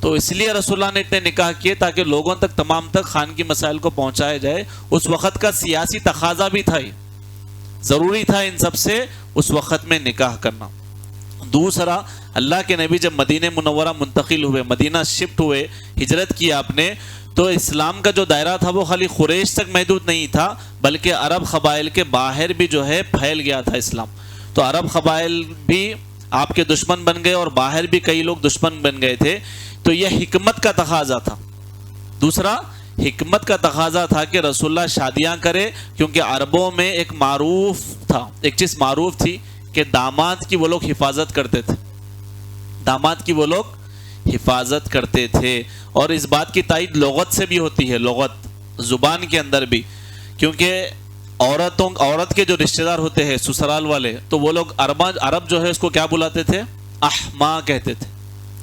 A: تو اس لیے رسول اللہ نے اتنے نکاح کیے تاکہ لوگوں تک تمام تک خان کی مسائل کو پہنچایا جائے۔ اس وقت کا سیاسی تقاضا بھی تھا، یہ ضروری تھا ان سب سے اس وقت میں نکاح کرنا۔ دوسرا، اللہ کے نبی جب مدینہ منورہ منتقل ہوئے، مدینہ شفٹ ہوئے، ہجرت کی آپ نے، تو اسلام کا جو دائرہ تھا وہ خالی قریش تک محدود نہیں تھا، بلکہ عرب قبائل کے باہر بھی جو ہے پھیل گیا تھا اسلام۔ تو عرب قبائل بھی آپ کے دشمن بن گئے اور باہر بھی کئی لوگ دشمن بن گئے تھے، تو یہ حکمت کا تقاضا تھا۔ دوسرا، حکمت کا تقاضا تھا کہ رسول اللہ شادیاں کرے، کیونکہ عربوں میں ایک معروف تھا، ایک چیز معروف تھی کہ داماد کی وہ لوگ حفاظت کرتے تھے، داماد کی وہ لوگ حفاظت کرتے تھے، اور اس بات کی تائید لغت سے بھی ہوتی ہے، لغت زبان کے اندر بھی، کیونکہ عورت کے جو رشتہ دار ہوتے ہیں سسرال والے، تو وہ لوگ عرب جو ہے اس کو کیا بلاتے تھے؟ احما کہتے تھے۔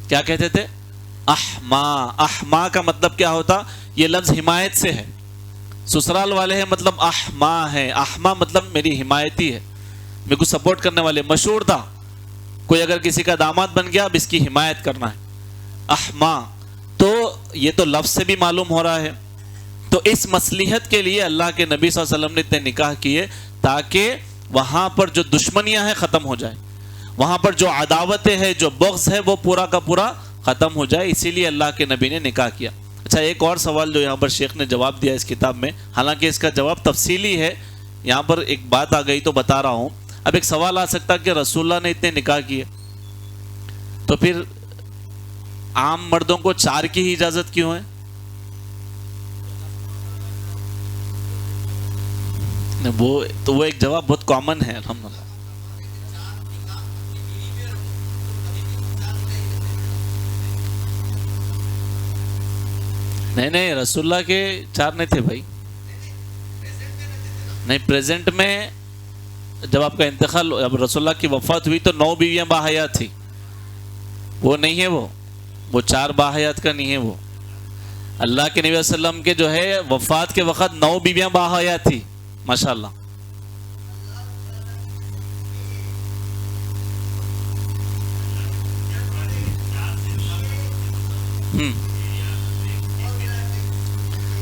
A: کیا کہتے تھے؟ احما۔ احما کا مطلب کیا ہوتا؟ یہ لفظ حمایت سے ہے، سسرال والے ہیں مطلب احما ہے، احما مطلب میری حمایتی ہے، میرے کو سپورٹ کرنے والے۔ مشہور تھا کوئی اگر کسی کا داماد بن گیا اب اس کی حمایت کرنا ہے، احما۔ تو یہ تو لفظ سے بھی معلوم ہو رہا ہے۔ تو اس مصلحت کے لیے اللہ کے نبی صلی اللہ علیہ وسلم نے اتنے نکاح کیے تاکہ وہاں پر جو دشمنیاں ہیں ختم ہو جائیں، وہاں پر جو عداوتیں ہیں، جو بغض ہے، وہ پورا کا پورا ختم ہو جائے، اسی لیے اللہ کے نبی نے نکاح کیا۔ اچھا، ایک اور سوال جو یہاں پر شیخ نے جواب دیا اس کتاب میں، حالانکہ اس کا جواب تفصیلی ہے، یہاں پر ایک بات آ گئی تو بتا رہا ہوں۔ اب ایک سوال آ سکتا کہ رسول اللہ نے اتنے نکاح کیے تو پھر عام مردوں کو 4 کی ہی اجازت کیوں ہے؟ وہ ایک جواب بہت کامن ہے الحمدللہ۔ نہیں، رسول اللہ کے 4 نہیں تھے بھائی، نہیں، پریزنٹ میں جب آپ کا انتقال، اب رسول اللہ کی وفات ہوئی تو 9 بیویاں باحیات تھی، وہ نہیں ہے، وہ 4 باحیات کا نہیں ہے۔ وہ اللہ کے نبی صلی اللہ علیہ وسلم کے جو ہے وفات کے وقت 9 بیویاں باحیات تھی، ماشاءاللہ۔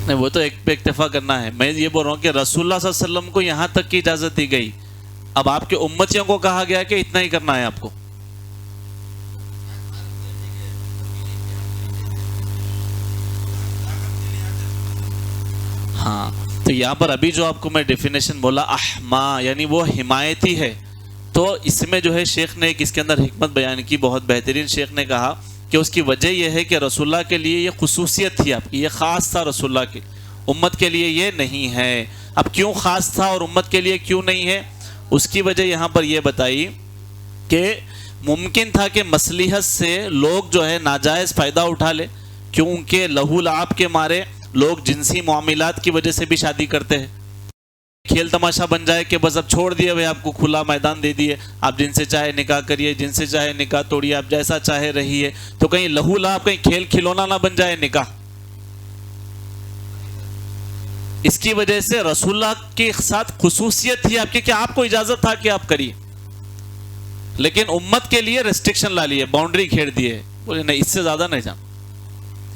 A: نہیں، وہ تو ایک پہ اکتفا کرنا ہے۔ میں یہ بول رہا ہوں کہ رسول اللہ صلی اللہ علیہ وسلم کو یہاں تک کی اجازت دی گئی، اب آپ کے امتیوں کو کہا گیا کہ اتنا ہی کرنا ہے آپ کو۔ ہاں، تو یہاں پر ابھی جو آپ کو میں ڈیفینیشن بولا احما، یعنی وہ حمایتی ہے، تو اس میں جو ہے شیخ نے ایک اس کے اندر حکمت بیان کی، بہت بہترین۔ شیخ نے کہا کہ اس کی وجہ یہ ہے کہ رسول اللہ کے لیے یہ خصوصیت تھی آپ کی، یہ خاص تھا رسول اللہ کی، امت کے لیے یہ نہیں ہے۔ اب کیوں خاص تھا اور امت کے لیے کیوں نہیں ہے؟ اس کی وجہ یہاں پر یہ بتائی کہ ممکن تھا کہ مصلحت سے لوگ جو ہے ناجائز فائدہ اٹھا لے، کیونکہ لہو لعب کے مارے لوگ جنسی معاملات کی وجہ سے بھی شادی کرتے ہیں۔ کھیل تماشا بن جائے کہ بس اب چھوڑ دیے بھائی، آپ کو کھلا میدان دے دیے، آپ جن سے چاہے نکاح کریے، جن سے چاہے نکاح توڑیے، آپ جیسا چاہے رہیے، تو کہیں لہو لعب، کہیں کھیل کھلونا نہ بن جائے نکاح۔ اس کی وجہ سے رسول اللہ کے ساتھ خصوصیت تھی آپ کی کہ آپ کو اجازت تھا کہ آپ کریے، لیکن امت کے لیے ریسٹرکشن لا لیے، باؤنڈری گھیر دیے، بولے نہیں اس سے زیادہ نہیں جانا۔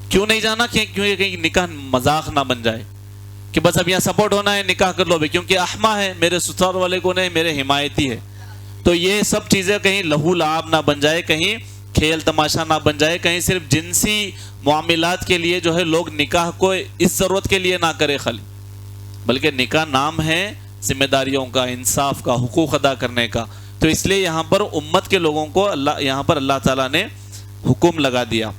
A: کیوں نہیں جانا؟ کیونکہ کہیں نکاح مذاق نہ بن جائے کہ بس اب یہاں سپورٹ ہونا ہے، نکاح کر لو بھائی، کیونکہ احما ہے، میرے سسرال والے کو نہیں، میرے حمایتی ہے۔ تو یہ سب چیزیں کہیں لہو لعب نہ بن جائے، کہیں کھیل تماشا نہ بن جائے، کہیں صرف جنسی معاملات کے لیے جو ہے لوگ نکاح کو اس ضرورت کے لیے نہ کرے خالی، بلکہ نکاح نام ہے ذمہ داریوں کا، انصاف کا، حقوق ادا کرنے کا۔ تو اس لیے یہاں پر امت کے لوگوں کو اللہ تعالیٰ نے حکم لگا دیا۔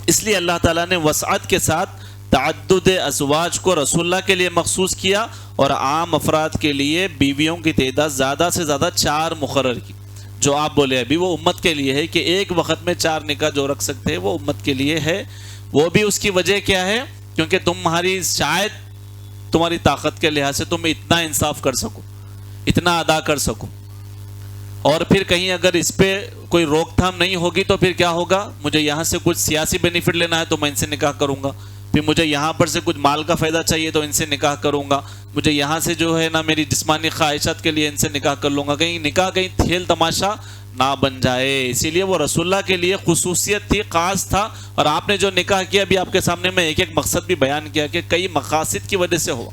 A: اس لیے اللہ تعالیٰ نے وسعت کے ساتھ تعدد ازواج کو رسول اللہ کے لیے مخصوص کیا، اور عام افراد کے لیے بیویوں کی تعداد زیادہ سے زیادہ 4 مقرر کی۔ جو آپ بولے ابھی وہ امت کے لیے ہے کہ ایک وقت میں 4 نکاح جو رکھ سکتے ہیں وہ امت کے لیے ہے۔ وہ بھی اس کی وجہ کیا ہے؟ کیونکہ شاید تمہاری طاقت کے لحاظ سے تم اتنا انصاف کر سکو، اتنا ادا کر سکو، اور پھر کہیں اگر اس پہ کوئی روک تھام نہیں ہوگی تو پھر کیا ہوگا؟ مجھے یہاں سے کچھ سیاسی بینیفٹ لینا ہے تو میں ان سے نکاح کروں گا، پھر مجھے یہاں پر سے کچھ مال کا فائدہ چاہیے تو ان سے نکاح کروں گا، مجھے یہاں سے جو ہے نا میری جسمانی خواہشات کے لیے ان سے نکاح کر لوں گا، کہیں نکاح کہیں کھیل تماشا نہ بن جائے۔ اسی لیے وہ رسول اللہ کے لیے خصوصیت تھی، خاص تھا۔ اور آپ نے جو نکاح کیا، ابھی آپ کے سامنے میں ایک ایک مقصد بھی بیان کیا کہ کئی مقاصد کی وجہ سے ہوا،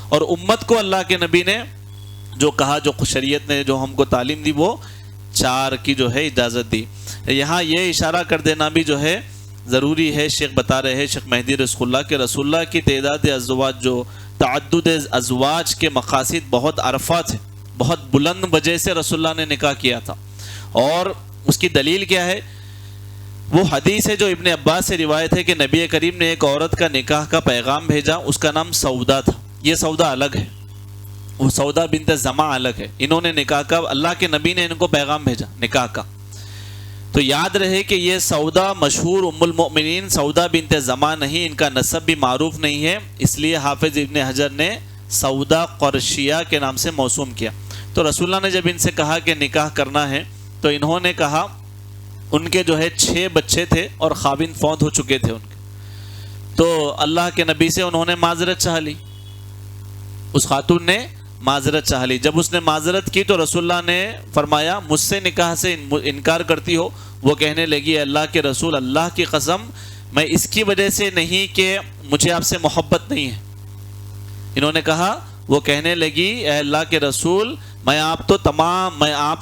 A: اور امت کو اللہ کے نبی نے جو کہا، جو شریعت نے جو ہم کو تعلیم دی، وہ 4 کی جو ہے اجازت دی۔ یہاں یہ اشارہ کر دینا بھی جو ہے ضروری ہے، شیخ بتا رہے ہیں، شیخ مہدی رزق اللہ کے رسول اللہ کی تعداد ازواج، جو تعدد ازواج کے مقاصد بہت عرفہ تھے، بہت بلند وجہ سے رسول اللہ نے نکاح کیا تھا۔ اور اس کی دلیل کیا ہے؟ وہ حدیث ہے جو ابن عباس سے روایت ہے کہ نبی کریم نے ایک عورت کا نکاح کا پیغام بھیجا، اس کا نام سودا تھا۔ یہ سودا الگ ہے، وہ سودا بنت زمع الگ ہے۔ انہوں نے نکاح کا، اللہ کے نبی نے ان کو پیغام بھیجا نکاح کا۔ تو یاد رہے کہ یہ سودا مشہور ام المؤمنین سودا بنت زمع نہیں، ان کا نسب بھی معروف نہیں ہے، اس لیے حافظ ابن حجر نے سودا قرشیہ کے نام سے موسوم کیا۔ تو رسول اللہ نے جب ان سے کہا کہ نکاح کرنا ہے تو انہوں نے کہا، ان کے جو ہے 6 بچے تھے اور خاوند فوت ہو چکے تھے ان کے، تو اللہ کے نبی سے انہوں نے معذرت چاہ لی، اس خاتون نے معذرت چاہ لی۔ جب اس نے معذرت کی تو رسول اللہ نے فرمایا، مجھ سے نکاح سے انکار کرتی ہو؟ وہ کہنے لگی، اللہ کے رسول، اللہ کی قسم میں اس کی وجہ سے نہیں کہ مجھے آپ سے محبت نہیں ہے۔ انہوں نے کہا، وہ کہنے لگی، اے اللہ کے رسول، میں آپ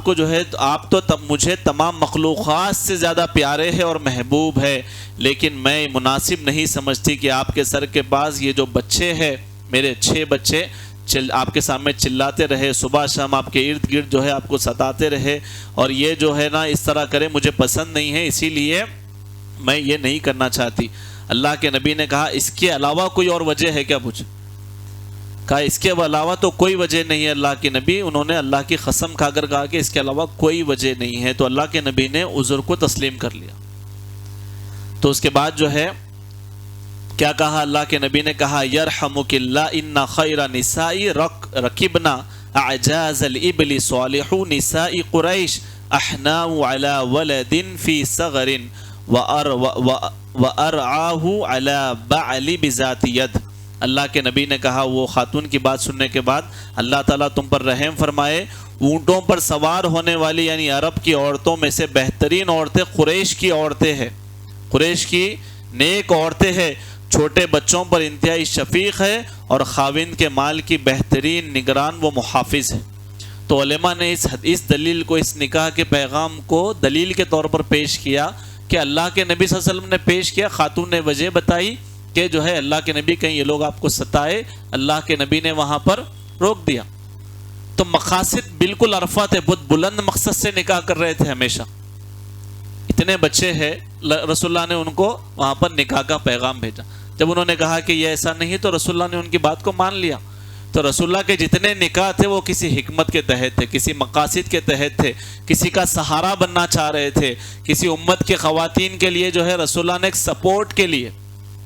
A: کو جو ہے آپ تو مجھے تمام مخلوقات سے زیادہ پیارے ہے اور محبوب ہے، لیکن میں مناسب نہیں سمجھتی کہ آپ کے سر کے پاس یہ جو بچے ہیں، میرے 6 بچے آپ کے سامنے چلاتے رہے، صبح شام آپ کے ارد گرد جو ہے آپ کو ستاتے رہے، اور یہ جو ہے نا اس طرح کرے، مجھے پسند نہیں ہے، اسی لیے میں یہ نہیں کرنا چاہتی۔ اللہ کے نبی نے کہا، اس کے علاوہ کوئی اور وجہ ہے کیا؟ پوچھا، کہا اس کے علاوہ تو کوئی وجہ نہیں ہے اللہ کے نبی۔ انہوں نے اللہ کی قسم کھا کر کہا کہ اس کے علاوہ کوئی وجہ نہیں ہے، تو اللہ کے نبی نے عذر کو تسلیم کر لیا۔ تو اس کے بعد جو ہے کیا کہا اللہ کے نبی نے؟ کہا، یرحمک اللہ ان خیر نساء رکبنا اعجاز الابل صالح نساء قریش احناء علی ولد فی صغر وارعاہ علی بعل بذات ید۔ اللہ کے نبی نے کہا، وہ خاتون کی بات سننے کے بعد، اللہ تعالیٰ تم پر رحم فرمائے، اونٹوں پر سوار ہونے والی یعنی عرب کی عورتوں میں سے بہترین عورتیں قریش کی عورتیں ہیں، قریش کی نیک عورتیں ہیں، چھوٹے بچوں پر انتہائی شفیق ہے، اور خاوند کے مال کی بہترین نگران و محافظ ہے۔ تو علماء نے اس دلیل کو، اس نکاح کے پیغام کو دلیل کے طور پر پیش کیا کہ اللہ کے نبی صلی اللہ علیہ وسلم نے پیش کیا، خاتون نے وجہ بتائی کہ جو ہے اللہ کے نبی کہیں یہ لوگ آپ کو ستائے، اللہ کے نبی نے وہاں پر روک دیا۔ تو مقاصد بالکل عرفہ تھے، بہت بلند مقصد سے نکاح کر رہے تھے ہمیشہ۔ اتنے بچے ہیں رسول اللہ نے ان کو وہاں پر نکاح کا پیغام بھیجا۔ جب انہوں نے کہا کہ یہ ایسا نہیں ہے تو رسول اللہ نے ان کی بات کو مان لیا۔ تو رسول اللہ کے جتنے نکاح تھے وہ کسی حکمت کے تحت تھے، کسی مقاصد کے تحت تھے، کسی کا سہارا بننا چاہ رہے تھے، کسی امت کے خواتین کے لیے جو ہے رسول اللہ نے ایک سپورٹ کے لیے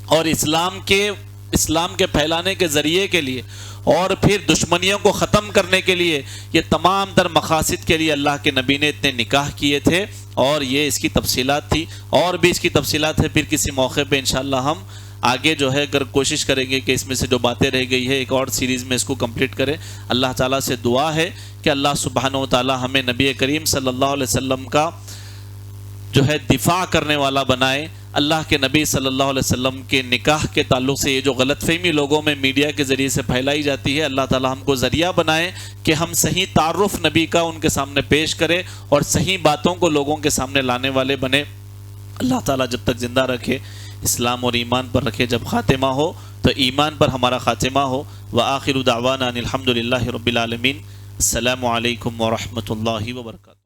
A: اور اسلام کے پھیلانے کے ذریعے کے لیے اور پھر دشمنیوں کو ختم کرنے کے لیے، یہ تمام تر مقاصد کے لیے اللہ کے نبی نے اتنے نکاح کیے تھے، اور یہ اس کی تفصیلات تھی۔ اور بھی اس کی تفصیلات ہے، پھر کسی موقع پہ انشاءاللہ ہم آگے جو ہے اگر کوشش کریں گے کہ اس میں سے جو باتیں رہ گئی ہے ایک اور سیریز میں اس کو کمپلیٹ کریں۔ اللہ تعالیٰ سے دعا ہے کہ اللہ سبحانہ و تعالیٰ ہمیں نبی کریم صلی اللہ علیہ وسلم کا جو ہے دفاع کرنے والا بنائے۔ اللہ کے نبی صلی اللہ علیہ وسلم کے نکاح کے تعلق سے یہ جو غلط فہمی لوگوں میں میڈیا کے ذریعے سے پھیلائی جاتی ہے، اللہ تعالیٰ ہم کو ذریعہ بنائے کہ ہم صحیح تعارف نبی کا ان کے سامنے پیش کریں اور صحیح باتوں کو لوگوں کے سامنے لانے والے بنے۔ اللہ تعالیٰ جب تک زندہ رکھے، اسلام اور ایمان پر رکھے، جب خاتمہ ہو تو ایمان پر ہمارا خاتمہ ہو۔ وآخر دعوانا ان الحمد للہ رب العالمین۔ السلام علیکم ورحمۃ اللہ وبرکاتہ۔